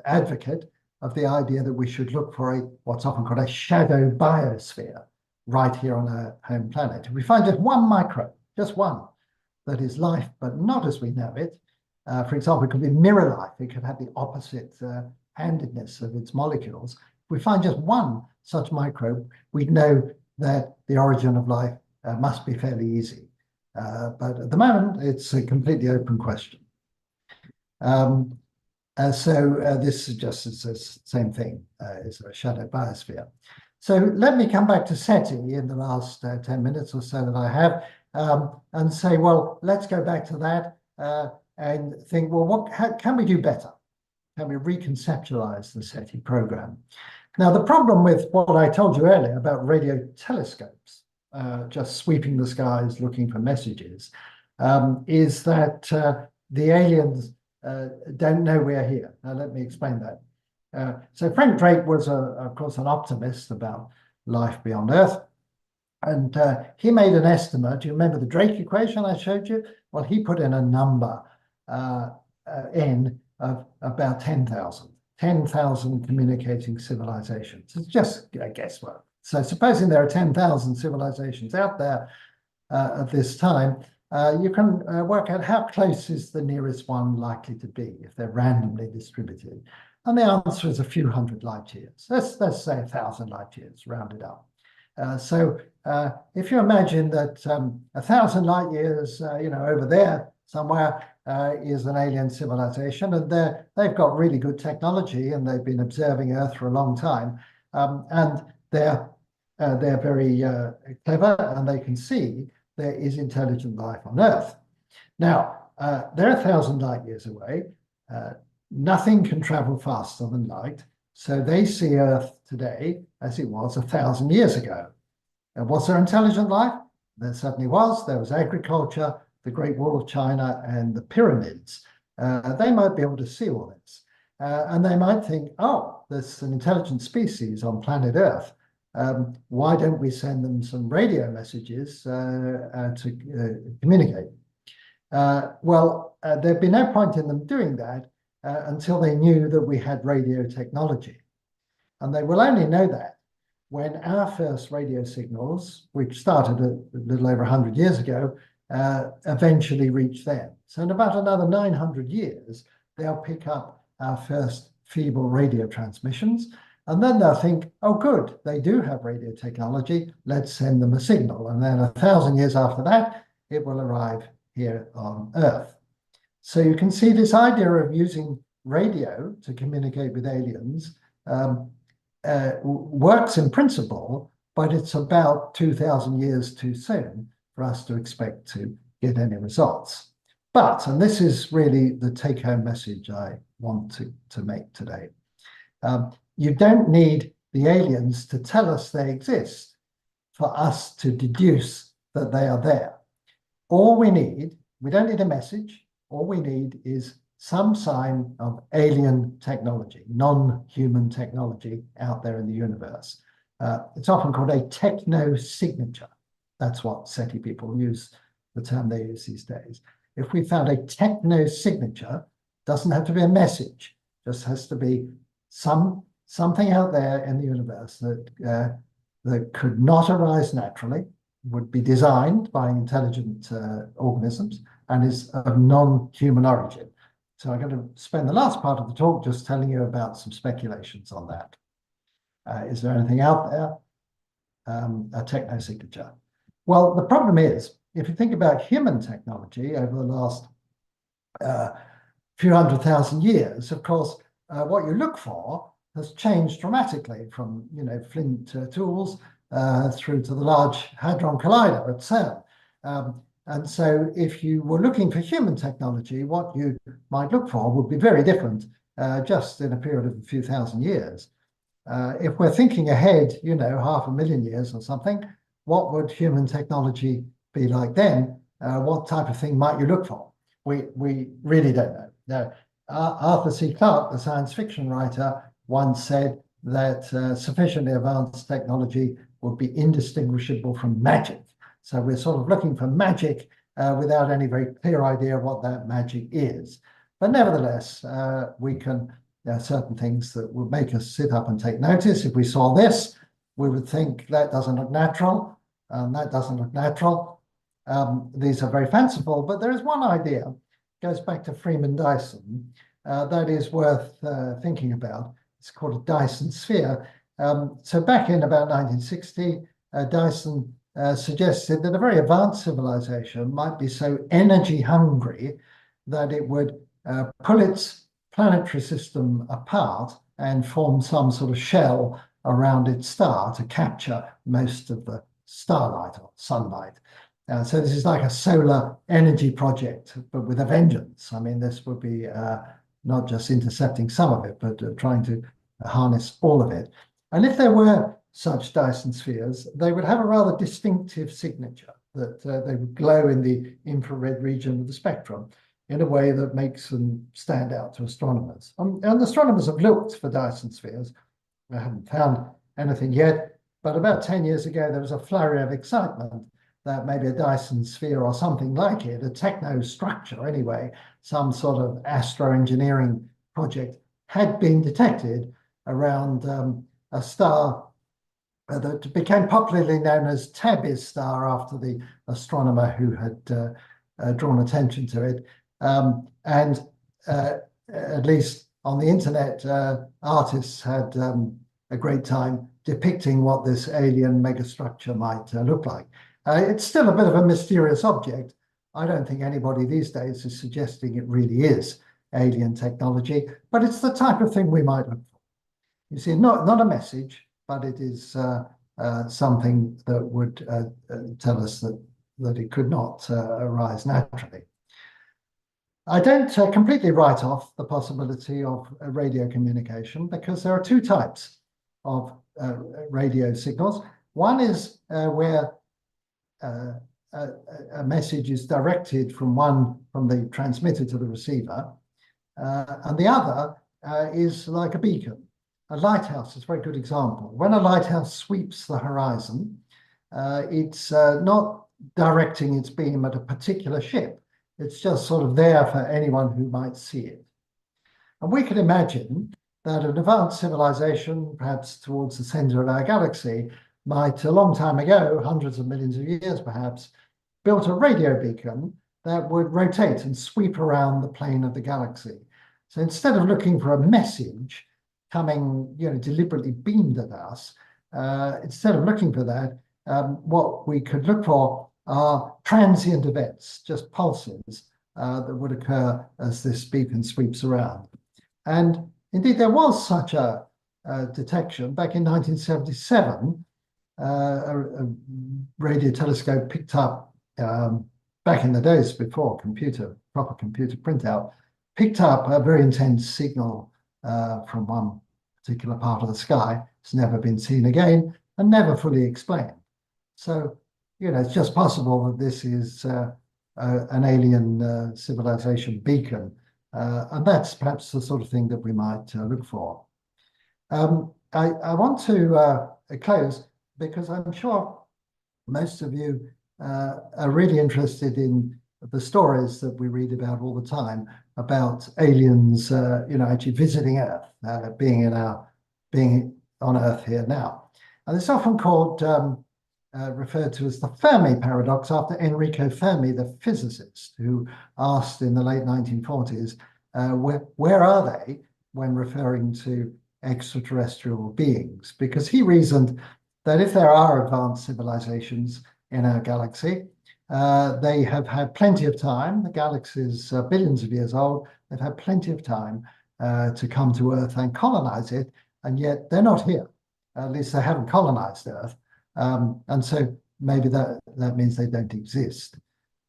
advocate of the idea that we should look for what's often called a shadow biosphere right here on our home planet. If we find just one microbe, just one, that is life, but not as we know it, for example, it could be mirror life. It could have the opposite handedness of its molecules. If we find just one such microbe, we know that the origin of life must be fairly easy. But at the moment, it's a completely open question. This suggests the same thing as a shadow biosphere. So let me come back to SETI in the last 10 minutes or so that I have, and say, well, let's go back to that and think, well, how can we do better? Can we reconceptualize the SETI program? Now, the problem with what I told you earlier about radio telescopes, just sweeping the skies looking for messages, is that the aliens don't know we're here. Now, let me explain that. So Frank Drake was, of course, an optimist about life beyond Earth. And he made an estimate. Do you remember the Drake equation I showed you? Well, he put in a number, N, of about 10,000. 10,000 communicating civilizations. It's just a guesswork. So supposing there are 10,000 civilizations out there at this time, you can work out how close is the nearest one likely to be if they're randomly distributed. And the answer is a few hundred light years. Let's say 1,000 light years, rounded up. So if you imagine that 1,000 light years, over there somewhere is an alien civilization, and they've got really good technology, and they've been observing Earth for a long time, and they're very clever, and they can see there is intelligent life on Earth. Now, they're 1,000 light years away. Nothing can travel faster than light, so they see Earth today as it was 1,000 years ago. And was there intelligent life? There certainly was. There was agriculture, the Great Wall of China, and the pyramids. They might be able to see all this. And they might think, oh, there's an intelligent species on planet Earth. Why don't we send them some radio messages to communicate? Well, there'd be no point in them doing that until they knew that we had radio technology. And they will only know that when our first radio signals, which started a little over 100 years ago, eventually reach them. So in about another 900 years, they'll pick up our first feeble radio transmissions, and then they'll think, oh, good, they do have radio technology, let's send them a signal. And then 1,000 years after that, it will arrive here on Earth. So you can see this idea of using radio to communicate with aliens works in principle, but it's about 2,000 years too soon for us to expect to get any results. But, and this is really the take-home message I want to make today, you don't need the aliens to tell us they exist for us to deduce that they are there. All we need, we don't need a message, all we need is some sign of alien technology, non-human technology out there in the universe. It's often called a techno-signature. That's what SETI people use, the term they use these days. If we found a techno-signature, doesn't have to be a message, just has to be something out there in the universe that could not arise naturally, would be designed by intelligent organisms, and is of non-human origin. So I'm going to spend the last part of the talk just telling you about some speculations on that. Is there anything out there? A techno-signature. Well, the problem is, if you think about human technology over the last few 100,000 years, of course, what you look for has changed dramatically from, flint tools through to the Large Hadron Collider at CERN. And so if you were looking for human technology, what you might look for would be very different just in a period of a few thousand years. If we're thinking ahead, 500,000 years or something, what would human technology be like then? What type of thing might you look for? We really don't know. Now, Arthur C. Clarke, the science fiction writer, once said that sufficiently advanced technology would be indistinguishable from magic. So we're sort of looking for magic without any very clear idea of what that magic is. But nevertheless, there are certain things that would make us sit up and take notice. If we saw this, we would think that doesn't look natural, that doesn't look natural. These are very fanciful, but there is one idea, goes back to Freeman Dyson, that is worth thinking about. It's called a Dyson sphere. So back in about 1960, Dyson suggested that a very advanced civilization might be so energy hungry that it would pull its planetary system apart and form some sort of shell around its star to capture most of the starlight or sunlight. So this is like a solar energy project, but with a vengeance. I mean, this would be not just intercepting some of it, but trying to harness all of it. And if there were such Dyson spheres, they would have a rather distinctive signature that they would glow in the infrared region of the spectrum in a way that makes them stand out to astronomers. And astronomers have looked for Dyson spheres. They haven't found anything yet, but about 10 years ago, there was a flurry of excitement that maybe a Dyson sphere or something like it, a techno structure anyway, some sort of astroengineering project had been detected around a star that became popularly known as Tabby's star after the astronomer who had drawn attention to it. And at least on the internet, artists had a great time depicting what this alien megastructure might look like. It's still a bit of a mysterious object. I don't think anybody these days is suggesting it really is alien technology, but it's the type of thing we might look for. You see, not a message, but it is something that would tell us that it could not arise naturally. I don't completely write off the possibility of radio communication because there are two types of radio signals. One is where a message is directed from the transmitter to the receiver, and the other is like a beacon. A lighthouse is a very good example. When a lighthouse sweeps the horizon, it's not directing its beam at a particular ship. It's just sort of there for anyone who might see it. And we can imagine that an advanced civilization, perhaps towards the center of our galaxy, might, a long time ago, hundreds of millions of years perhaps, built a radio beacon that would rotate and sweep around the plane of the galaxy. So instead of looking for a message coming, deliberately beamed at us, instead of looking for that, what we could look for are transient events, just pulses that would occur as this beacon sweeps around. And indeed, there was such a detection back in 1977. a radio telescope picked up, back in the days before proper computer printout, picked up a very intense signal from one particular part of the sky. It's never been seen again and never fully explained. So, it's just possible that this is an alien civilization beacon. And that's perhaps the sort of thing that we might look for. I want to close because I'm sure most of you are really interested in the stories that we read about all the time about aliens, actually visiting Earth, being on Earth here now. And it's often called, referred to as the Fermi paradox, after Enrico Fermi, the physicist, who asked in the late 1940s, where are they when referring to extraterrestrial beings? Because he reasoned that if there are advanced civilizations in our galaxy, they have had plenty of time. The galaxy is billions of years old. They've had plenty of time to come to Earth and colonize it, and yet they're not here. At least they haven't colonized Earth. And so maybe that means they don't exist.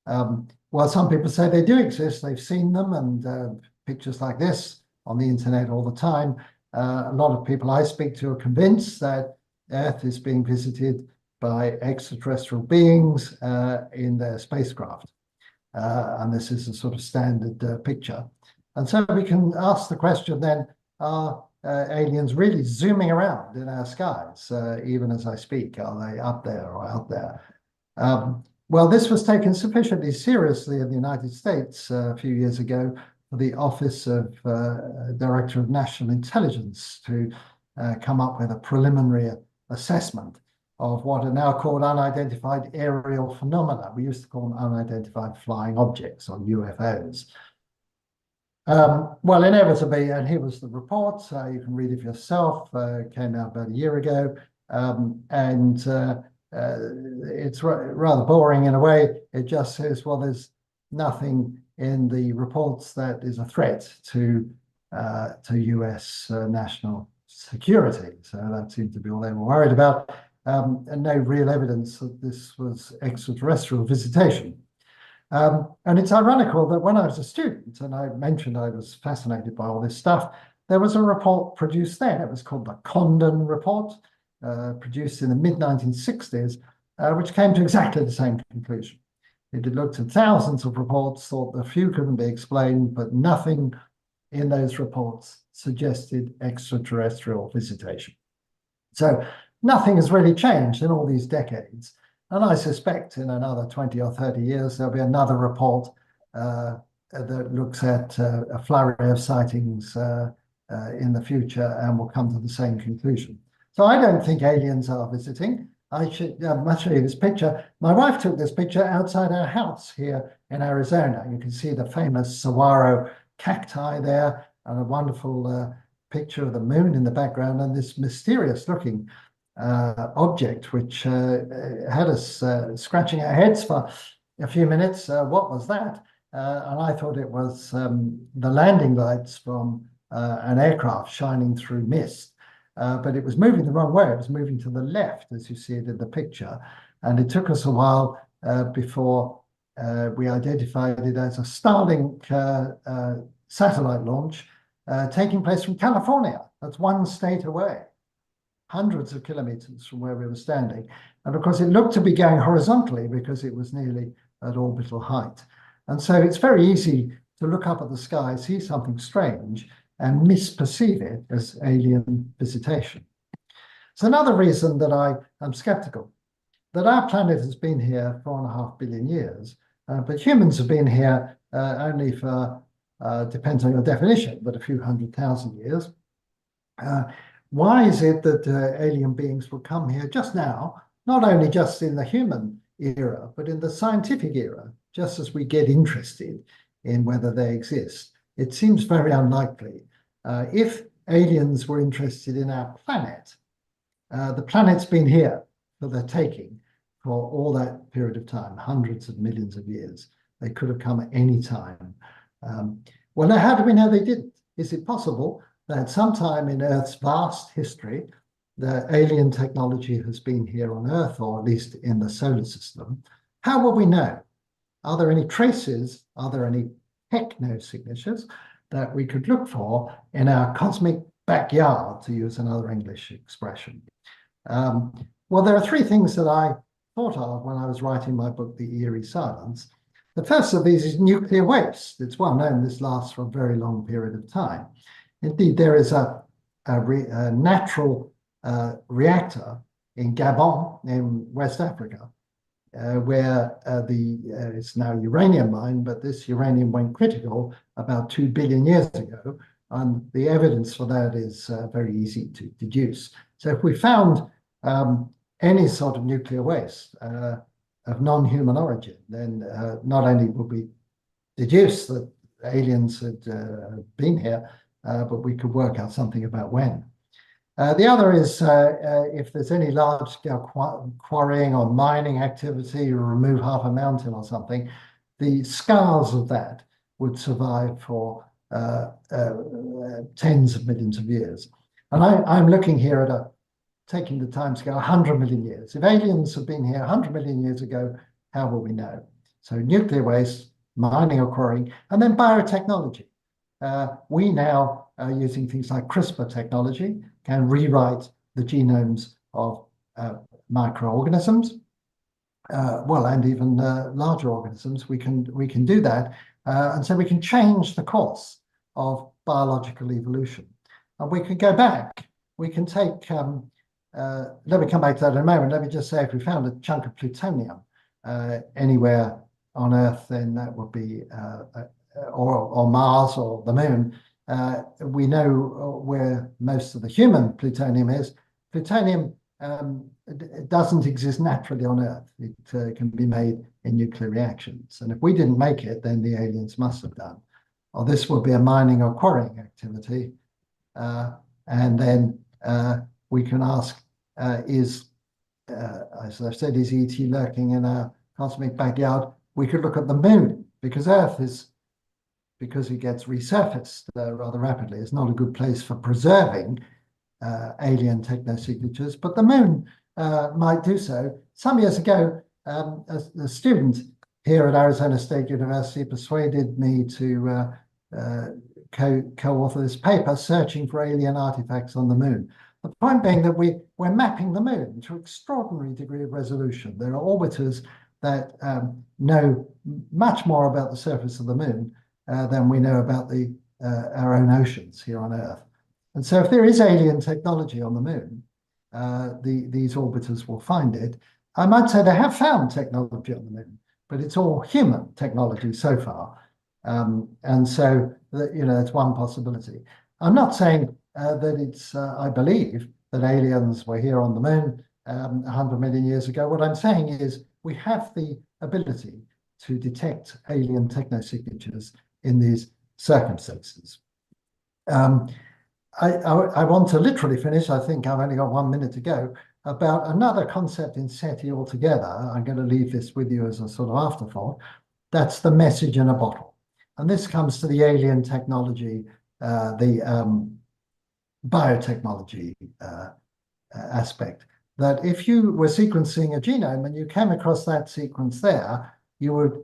Well, some people say they do exist. They've seen them, and pictures like this on the internet all the time. A lot of people I speak to are convinced that Earth is being visited by extraterrestrial beings in their spacecraft. And this is a sort of standard picture. And so we can ask the question then, are aliens really zooming around in our skies, even as I speak? Are they up there or out there? Well, this was taken sufficiently seriously in the United States a few years ago for the Office of Director of National Intelligence to come up with a preliminary assessment of what are now called unidentified aerial phenomena. We used to call them unidentified flying objects, or UFOs. Well, inevitably, and here was the report, you can read it for yourself, came out about a year ago, and it's rather boring in a way. It just says, well, there's nothing in the reports that is a threat to US national security. So that seemed to be all they were worried about, and no real evidence that this was extraterrestrial visitation. And it's ironical that when I was a student, and I mentioned I was fascinated by all this stuff, there was a report produced then. It was called the Condon Report, produced in the mid-1960s, which came to exactly the same conclusion. It had looked at thousands of reports, thought a few couldn't be explained, but nothing in those reports suggested extraterrestrial visitation. So nothing has really changed in all these decades. And I suspect in another 20 or 30 years, there'll be another report that looks at a flurry of sightings in the future and will come to the same conclusion. So I don't think aliens are visiting. I'll show you this picture. My wife took this picture outside our house here in Arizona. You can see the famous saguaro cacti there, and a wonderful picture of the moon in the background, and this mysterious looking object, which had us scratching our heads for a few minutes. What was that? And I thought it was the landing lights from an aircraft shining through mist. But it was moving the wrong way. It was moving to the left, as you see it in the picture. And it took us a while before we identified it as a Starlink satellite launch taking place from California. That's one state away, hundreds of kilometers from where we were standing. And of course, it looked to be going horizontally because it was nearly at orbital height. And so it's very easy to look up at the sky, see something strange, and misperceive it as alien visitation. It's another reason that I am skeptical, that our planet has been here 4.5 billion years, but humans have been here only for, depends on your definition, but a few 100,000 years. Why is it that alien beings will come here just now, not only just in the human era, but in the scientific era, just as we get interested in whether they exist? It seems very unlikely. If aliens were interested in our planet, the planet's been here for the taking for all that period of time, hundreds of millions of years. They could have come at any time. Well, now, how do we know they didn't? Is it possible that sometime in Earth's vast history, the alien technology has been here on Earth, or at least in the solar system, how will we know? Are there any traces? Are there any techno-signatures that we could look for in our cosmic backyard, to use another English expression? Well, there are three things that I thought of when I was writing my book, The Eerie Silence. The first of these is nuclear waste. It's well known this lasts for a very long period of time. Indeed, there is a natural reactor in Gabon, in West Africa, where it's now uranium mine, but this uranium went critical about 2 billion years ago, and the evidence for that is very easy to deduce. So if we found any sort of nuclear waste of non-human origin, then not only would we deduce that aliens had been here, but we could work out something about when. The other is if there's any large-scale quarrying or mining activity, you remove half a mountain or something, the scars of that would survive for tens of millions of years. And I'm looking here at taking the time scale 100 million years. If aliens have been here 100 million years ago, how will we know? So nuclear waste, mining or quarrying, and then biotechnology. We now, using things like CRISPR technology, can rewrite the genomes of microorganisms, and even larger organisms. We can do that, and so we can change the course of biological evolution. And we can go back. We can take. Let me come back to that in a moment. Let me just say, if we found a chunk of plutonium anywhere on Earth, then that would be, or Mars or the Moon. We know where most of the human plutonium is. Plutonium it doesn't exist naturally on Earth. It can be made in nuclear reactions. And if we didn't make it, then the aliens must have done. Or this would be a mining or quarrying activity. And then we can ask, as I've said, is ET lurking in our cosmic backyard? We could look at the Moon, because Earth is, because it gets resurfaced rather rapidly, it's not a good place for preserving alien technosignatures, but the Moon might do so. Some years ago, a student here at Arizona State University persuaded me to co-author this paper, Searching for Alien Artifacts on the Moon. The point being that we're mapping the Moon to an extraordinary degree of resolution. There are orbiters that know much more about the surface of the Moon than we know about our own oceans here on Earth. And so if there is alien technology on the Moon, these orbiters will find it. I might say they have found technology on the Moon, but it's all human technology so far. And so, it's one possibility. I'm not saying that it's, I believe that aliens were here on the Moon 100 million years ago. What I'm saying is we have the ability to detect alien technosignatures in these circumstances. I want to literally finish, I think I've only got 1 minute to go, about another concept in SETI altogether. I'm going to leave this with you as a sort of afterthought. That's the message in a bottle. And this comes to the alien technology, the biotechnology aspect. That if you were sequencing a genome and you came across that sequence there, you would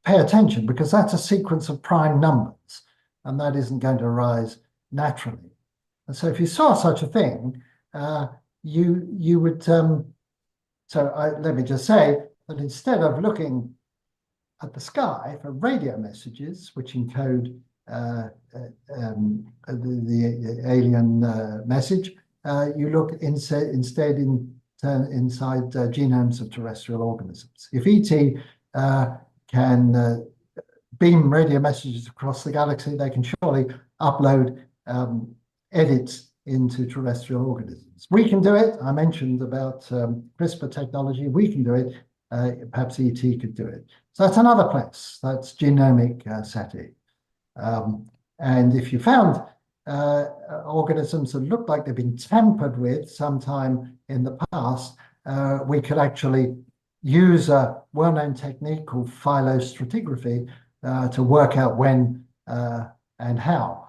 pay attention, because that's a sequence of prime numbers, and that isn't going to arise naturally. And so if you saw such a thing, you would. Let me just say that instead of looking at the sky for radio messages, which encode the alien message, you look instead inside genomes of terrestrial organisms. If ET can beam radio messages across the galaxy, they can surely upload edits into terrestrial organisms. We can do it. I mentioned about CRISPR technology. We can do it. Perhaps ET could do it. So that's another place. That's genomic SETI. And if you found organisms that looked like they've been tampered with sometime in the past, we could actually use a well-known technique called phylostratigraphy to work out when and how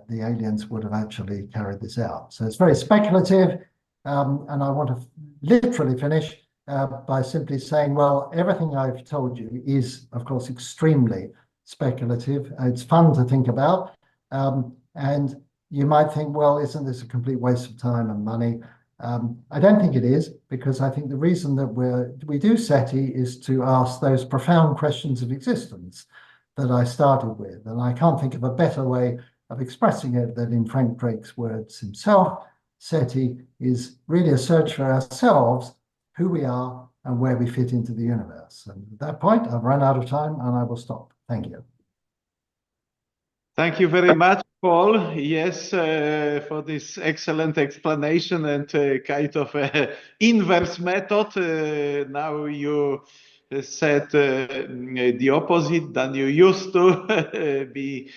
the aliens would have actually carried this out. So it's very speculative, and I want to literally finish by simply saying, well, everything I've told you is, of course, extremely speculative. It's fun to think about, and you might think, well, isn't this a complete waste of time and money? I don't think it is, because I think the reason that we do SETI is to ask those profound questions of existence that I started with. And I can't think of a better way of expressing it than in Frank Drake's words himself. SETI is really a search for ourselves, who we are, and where we fit into the universe. And at that point, I've run out of time and I will stop. Thank you. Thank you very much, Paul. Yes, for this excellent explanation and kind of inverse method. Now you said the opposite than you used to be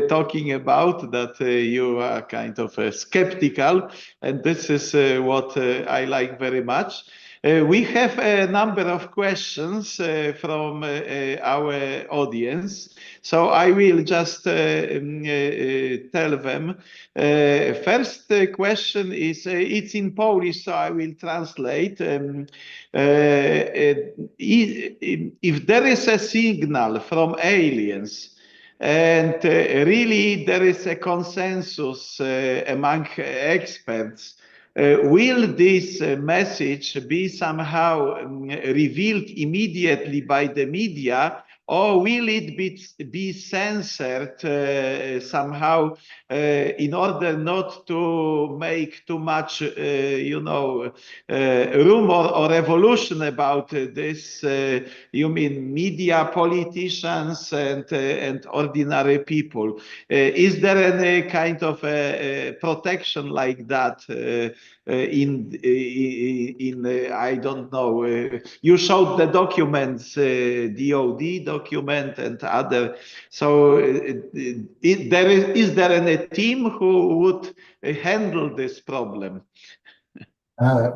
talking about, that you are kind of skeptical. And this is what I like very much. We have a number of questions from our audience, so I will just tell them. First question is, it's in Polish, so I will translate. If there is a signal from aliens, and really there is a consensus among experts, will this message be somehow revealed immediately by the media, or will it be censored somehow in order not to make too much, rumor or revolution about this? You mean media, politicians, and ordinary people? Is there any kind of protection like that? I don't know. You showed the documents, DOD document and other. So is there any team who would handle this problem?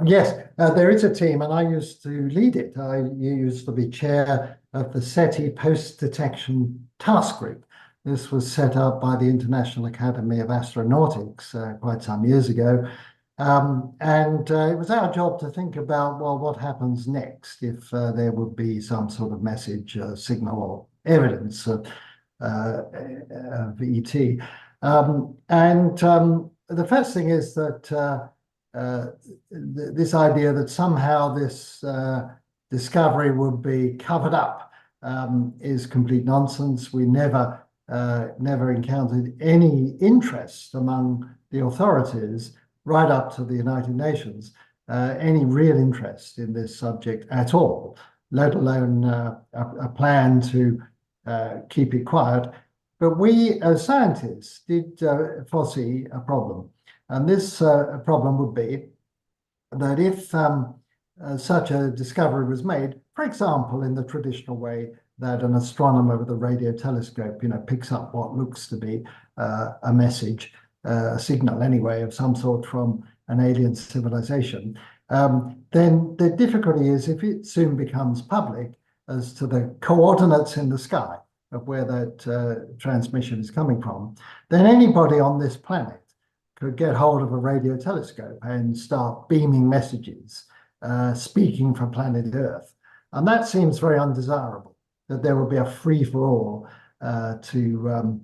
Yes, there is a team, and I used to lead it. I used to be chair of the SETI Post-Detection Task Group. This was set up by the International Academy of Astronautics quite some years ago. And it was our job to think about, well, what happens next if there would be some sort of message, signal, or evidence of ET. The first thing is that this idea that somehow this discovery would be covered up is complete nonsense. We never encountered any interest among the authorities right up to the United Nations, any real interest in this subject at all, let alone a plan to keep it quiet. But we, as scientists, did foresee a problem. And this problem would be that if such a discovery was made, for example, in the traditional way that an astronomer with a radio telescope, picks up what looks to be a message, a signal anyway, of some sort from an alien civilization, then the difficulty is if it soon becomes public as to the coordinates in the sky of where that transmission is coming from, then anybody on this planet could get hold of a radio telescope and start beaming messages, speaking from planet Earth. And that seems very undesirable, that there would be a free-for-all to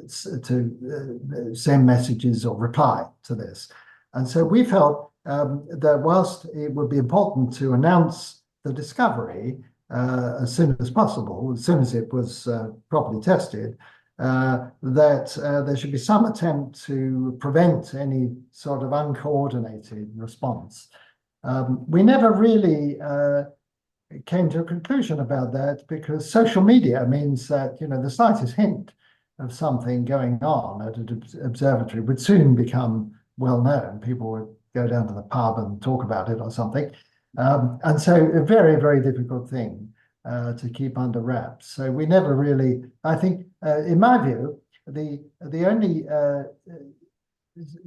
send messages or reply to this. And so we felt that whilst it would be important to announce the discovery as soon as possible, as soon as it was properly tested, that there should be some attempt to prevent any sort of uncoordinated response. We never really came to a conclusion about that, because social media means that the slightest hint of something going on at an observatory would soon become well known. People would go down to the pub and talk about it or something. And so a very, very difficult thing to keep under wraps. So we never really, I think, in my view, the only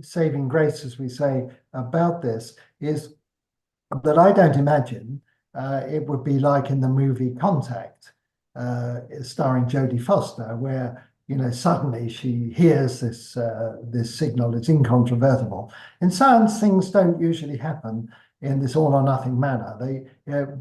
saving grace, as we say, about this is that I don't imagine it would be like in the movie Contact, starring Jodie Foster, where suddenly she hears this signal. It's incontrovertible. In science, things don't usually happen in this all or nothing manner.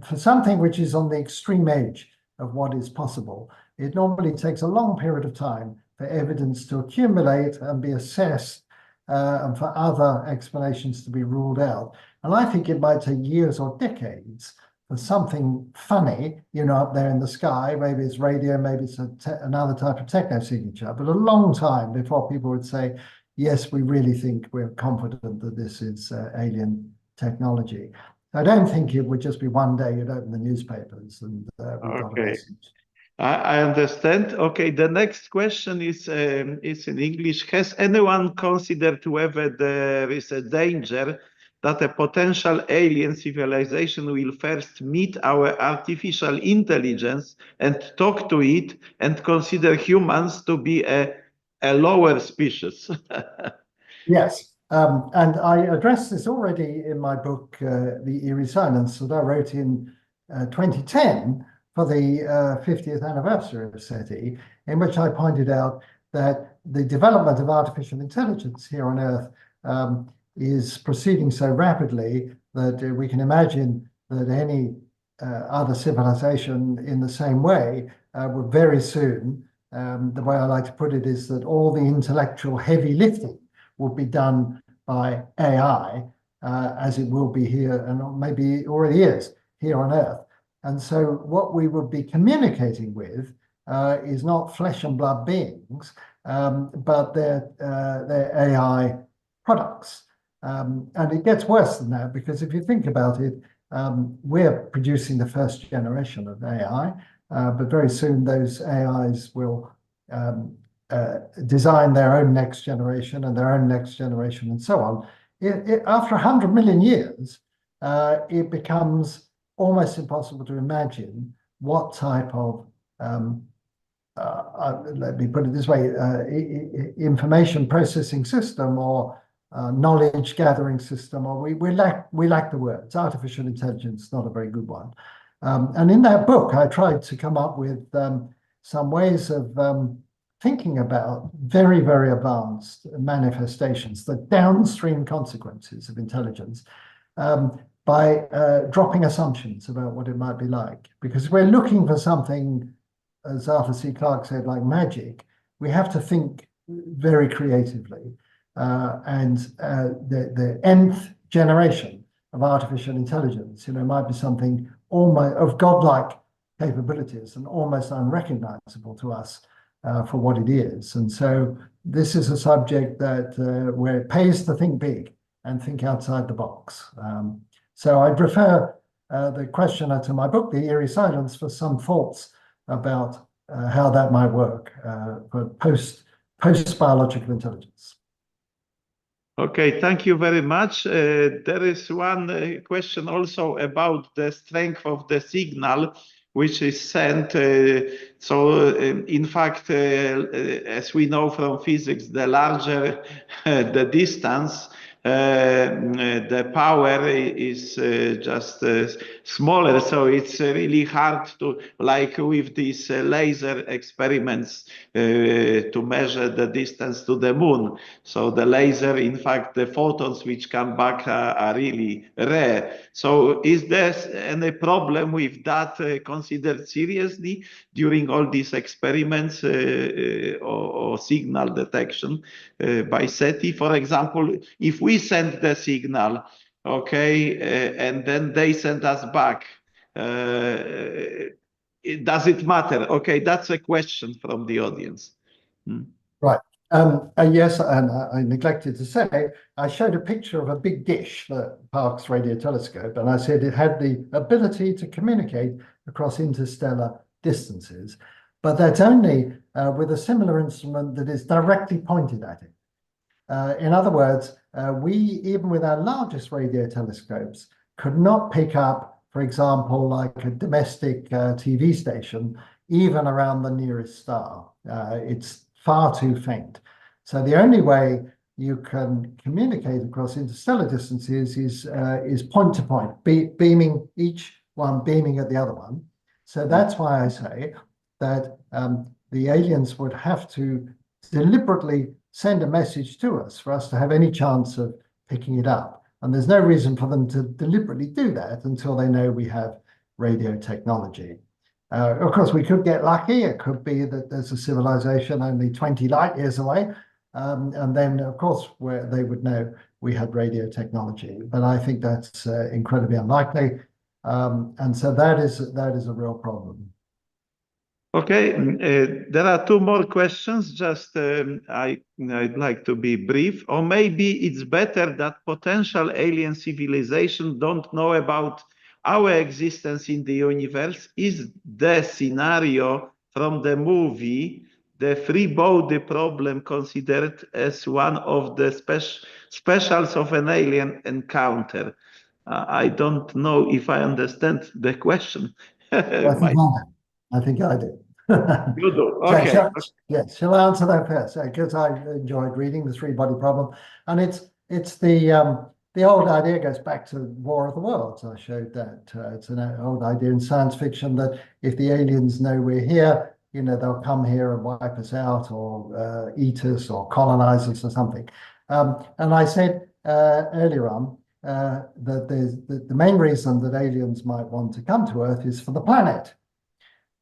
For something which is on the extreme edge of what is possible, it normally takes a long period of time for evidence to accumulate and be assessed, and for other explanations to be ruled out. And I think it might take years or decades for something funny, up there in the sky. Maybe it's radio, maybe it's another type of techno signature, but a long time before people would say, yes, we really think, we're confident that this is alien technology. I don't think it would just be one day you'd open the newspapers and we got a message. I understand. Okay, the next question is in English. Has anyone considered whether there is a danger that a potential alien civilization will first meet our artificial intelligence and talk to it and consider humans to be a lower species? Yes, and I addressed this already in my book, The Eerie Silence, that I wrote in 2010 for the 50th anniversary of SETI, in which I pointed out that the development of artificial intelligence here on Earth is proceeding so rapidly that we can imagine that any other civilization in the same way would very soon, the way I like to put it is that all the intellectual heavy lifting will be done by AI, as it will be here, and maybe already is here on Earth. And so what we would be communicating with is not flesh and blood beings, but they're AI products. And it gets worse than that, because if you think about it, we're producing the first generation of AI, but very soon those AIs will design their own next generation and their own next generation and so on. After 100 million years, it becomes almost impossible to imagine what type of, let me put it this way, information processing system or knowledge gathering system, or we lack the words. Artificial intelligence, not a very good one. And in that book, I tried to come up with some ways of thinking about very, very advanced manifestations, the downstream consequences of intelligence, by dropping assumptions about what it might be like. Because we're looking for something, as Arthur C. Clarke said, like magic, we have to think very creatively. And the nth generation of artificial intelligence, might be something almost of godlike capabilities and almost unrecognizable to us for what it is. And so this is a subject that where it pays to think big and think outside the box. So I'd refer the questioner to my book, The Eerie Silence, for some thoughts about how that might work for post-biological intelligence. Okay, thank you very much. There is one question also about the strength of the signal which is sent. In fact, as we know from physics, the larger the distance, the power is just smaller. So it's really hard to, like with these laser experiments, to measure the distance to the moon. So the laser, in fact, the photons which come back are really rare. So is there any problem with that considered seriously during all these experiments or signal detection by SETI? For example, if we send the signal, okay, and then they send us back, does it matter? Okay, that's a question from the audience. Right. Yes, and I neglected to say, I showed a picture of a big dish, the Parkes radio telescope, and I said it had the ability to communicate across interstellar distances, but that's only with a similar instrument that is directly pointed at it. In other words, we, even with our largest radio telescopes, could not pick up, for example, like a domestic TV station, even around the nearest star. It's far too faint. So the only way you can communicate across interstellar distances is point to point, beaming, each one beaming at the other one. So that's why I say that the aliens would have to deliberately send a message to us for us to have any chance of picking it up. And there's no reason for them to deliberately do that until they know we have radio technology. Of course, we could get lucky. It could be that there's a civilization only 20 light years away. And then, of course, where they would know we had radio technology. But I think that's incredibly unlikely. And so that is a real problem. Okay, there are two more questions. Just I'd like to be brief. Or maybe it's better that potential alien civilizations don't know about our existence in the universe. Is the scenario from the movie The Free Body Problem considered as one of the specials of an alien encounter? I don't know if I understand the question. I think I do. You do. So Okay. yes, shall I answer that first? Because I enjoyed reading The Three-Body Problem, and it's the old idea, goes back to War of the Worlds. I showed that it's an old idea in science fiction that if the aliens know we're here, they'll come here and wipe us out, or eat us, or colonize us, or something. And I said earlier on that the main reason that aliens might want to come to Earth is for the planet.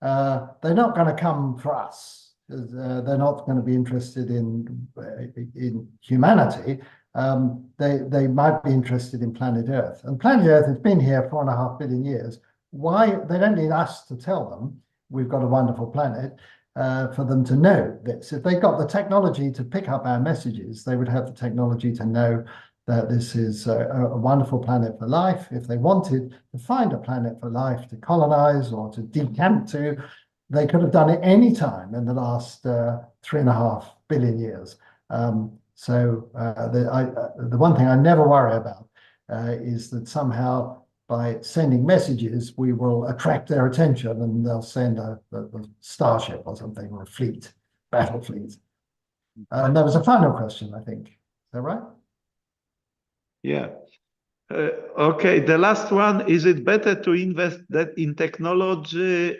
They're not going to come for us. They're not going to be interested in humanity. They might be interested in planet Earth. And planet Earth has been here 4.5 billion years. Why? They don't need us to tell them we've got a wonderful planet for them to know this. If they got the technology to pick up our messages, they would have the technology to know that this is a wonderful planet for life. If they wanted to find a planet for life to colonize or to decamp to, they could have done it any time in the last 3.5 billion years. So the one thing I never worry about is that somehow by sending messages, we will attract their attention and they'll send a starship or something, or a fleet, battle fleet. And there was a final question, I think. Is that right? Yeah. Okay, the last one, is it better to invest that in technology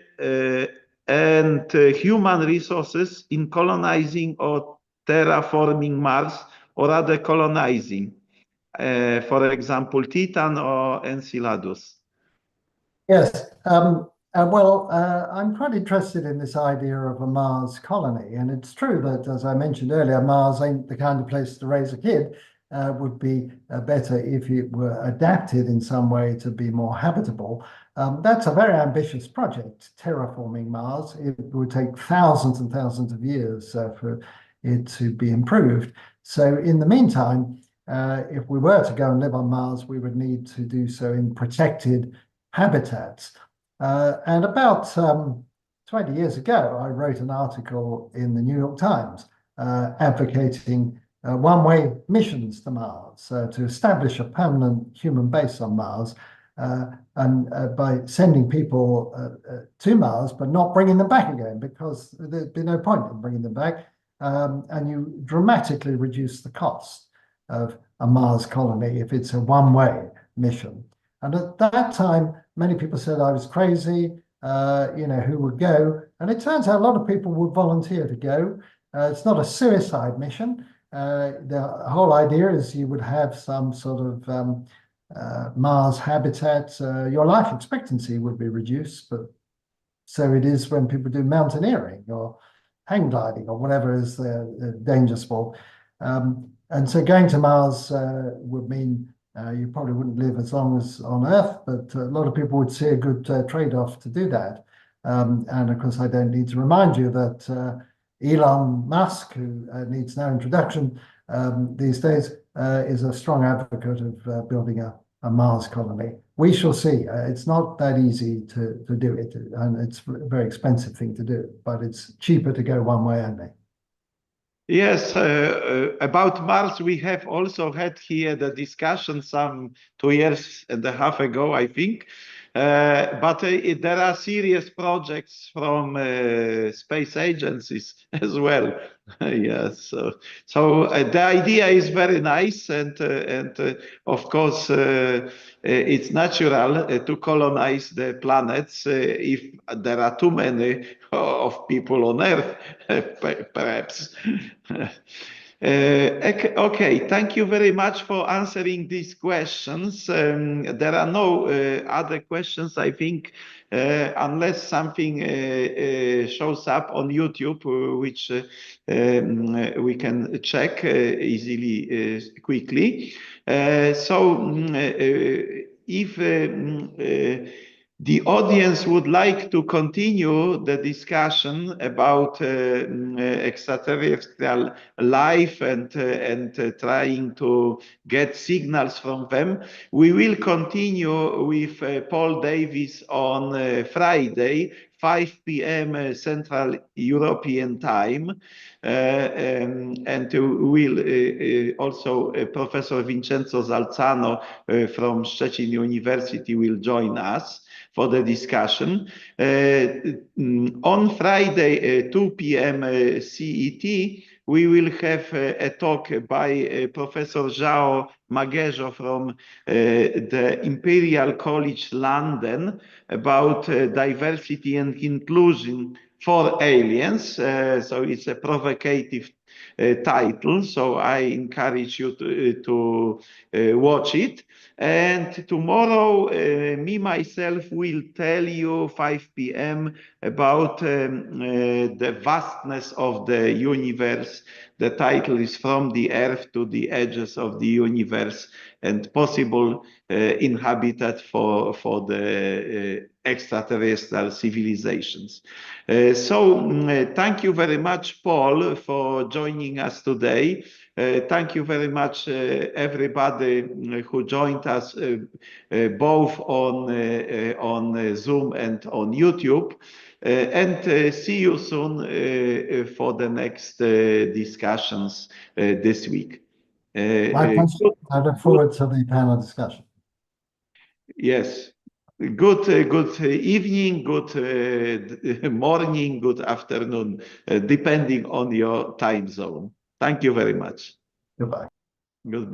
and human resources in colonizing or terraforming Mars, or rather colonizing, for example, Titan or Enceladus? Yes. Well, I'm quite interested in this idea of a Mars colony. And it's true that, as I mentioned earlier, Mars ain't the kind of place to raise a kid. Would be better if it were adapted in some way to be more habitable. That's a very ambitious project, terraforming Mars. It would take thousands and thousands of years for it to be improved. So in the meantime, if we were to go and live on Mars, we would need to do so in protected habitats. And about 20 years ago, I wrote an article in the New York Times advocating one-way missions to Mars, to establish a permanent human base on Mars, and by sending people to Mars, but not bringing them back again, because there'd be no point in bringing them back. And you dramatically reduce the cost of a Mars colony if it's a one-way mission. And at that time, many people said I was crazy, who would go? And it turns out a lot of people would volunteer to go. It's not a suicide mission. The whole idea is you would have some sort of Mars habitat. Your life expectancy would be reduced, but so it is when people do mountaineering or hang gliding or whatever is the danger sport. And so going to Mars would mean you probably wouldn't live as long as on Earth, but a lot of people would see a good trade-off to do that. And of course, I don't need to remind you that Elon Musk, who needs no introduction these days, is a strong advocate of building a Mars colony. We shall see. It's not that easy to do it, and it's a very expensive thing to do, but it's cheaper to go one way only. Yes, about Mars, we have also had here the discussion some 2.5 years ago, I think. But there are serious projects from space agencies as well. Yes, so the idea is very nice, and of course it's natural to colonize the planets if there are too many of people on Earth, perhaps. Okay, thank you very much for answering these questions. There are no other questions, I think, unless something shows up on YouTube, which we can check easily, quickly. If the audience would like to continue the discussion about extraterrestrial life and trying to get signals from them, we will continue with Pauldavies on Friday, 5 p.m. Central European Time. And will also Professor Vincenzo Zalzano from Szczecin University will join us for the discussion. On Friday, 2 p.m. CET, we will have a talk by Professor João Maguejo from the Imperial College London about diversity and inclusion for aliens. So it's a provocative title, so I encourage you to watch it. And tomorrow, me myself will tell you 5 p.m. about the vastness of the universe. The title is From the Earth to the Edges of the Universe and Possible Inhabitat for the extraterrestrial civilizations. Thank you very much, Paul, for joining us today. Thank you very much, everybody who joined us both on Zoom and on YouTube. And see you soon for the next discussions this week. My pleasure. I look forward to the panel discussion. Yes. Good evening, good morning, good afternoon, depending on your time zone. Thank you very much. Goodbye. Goodbye.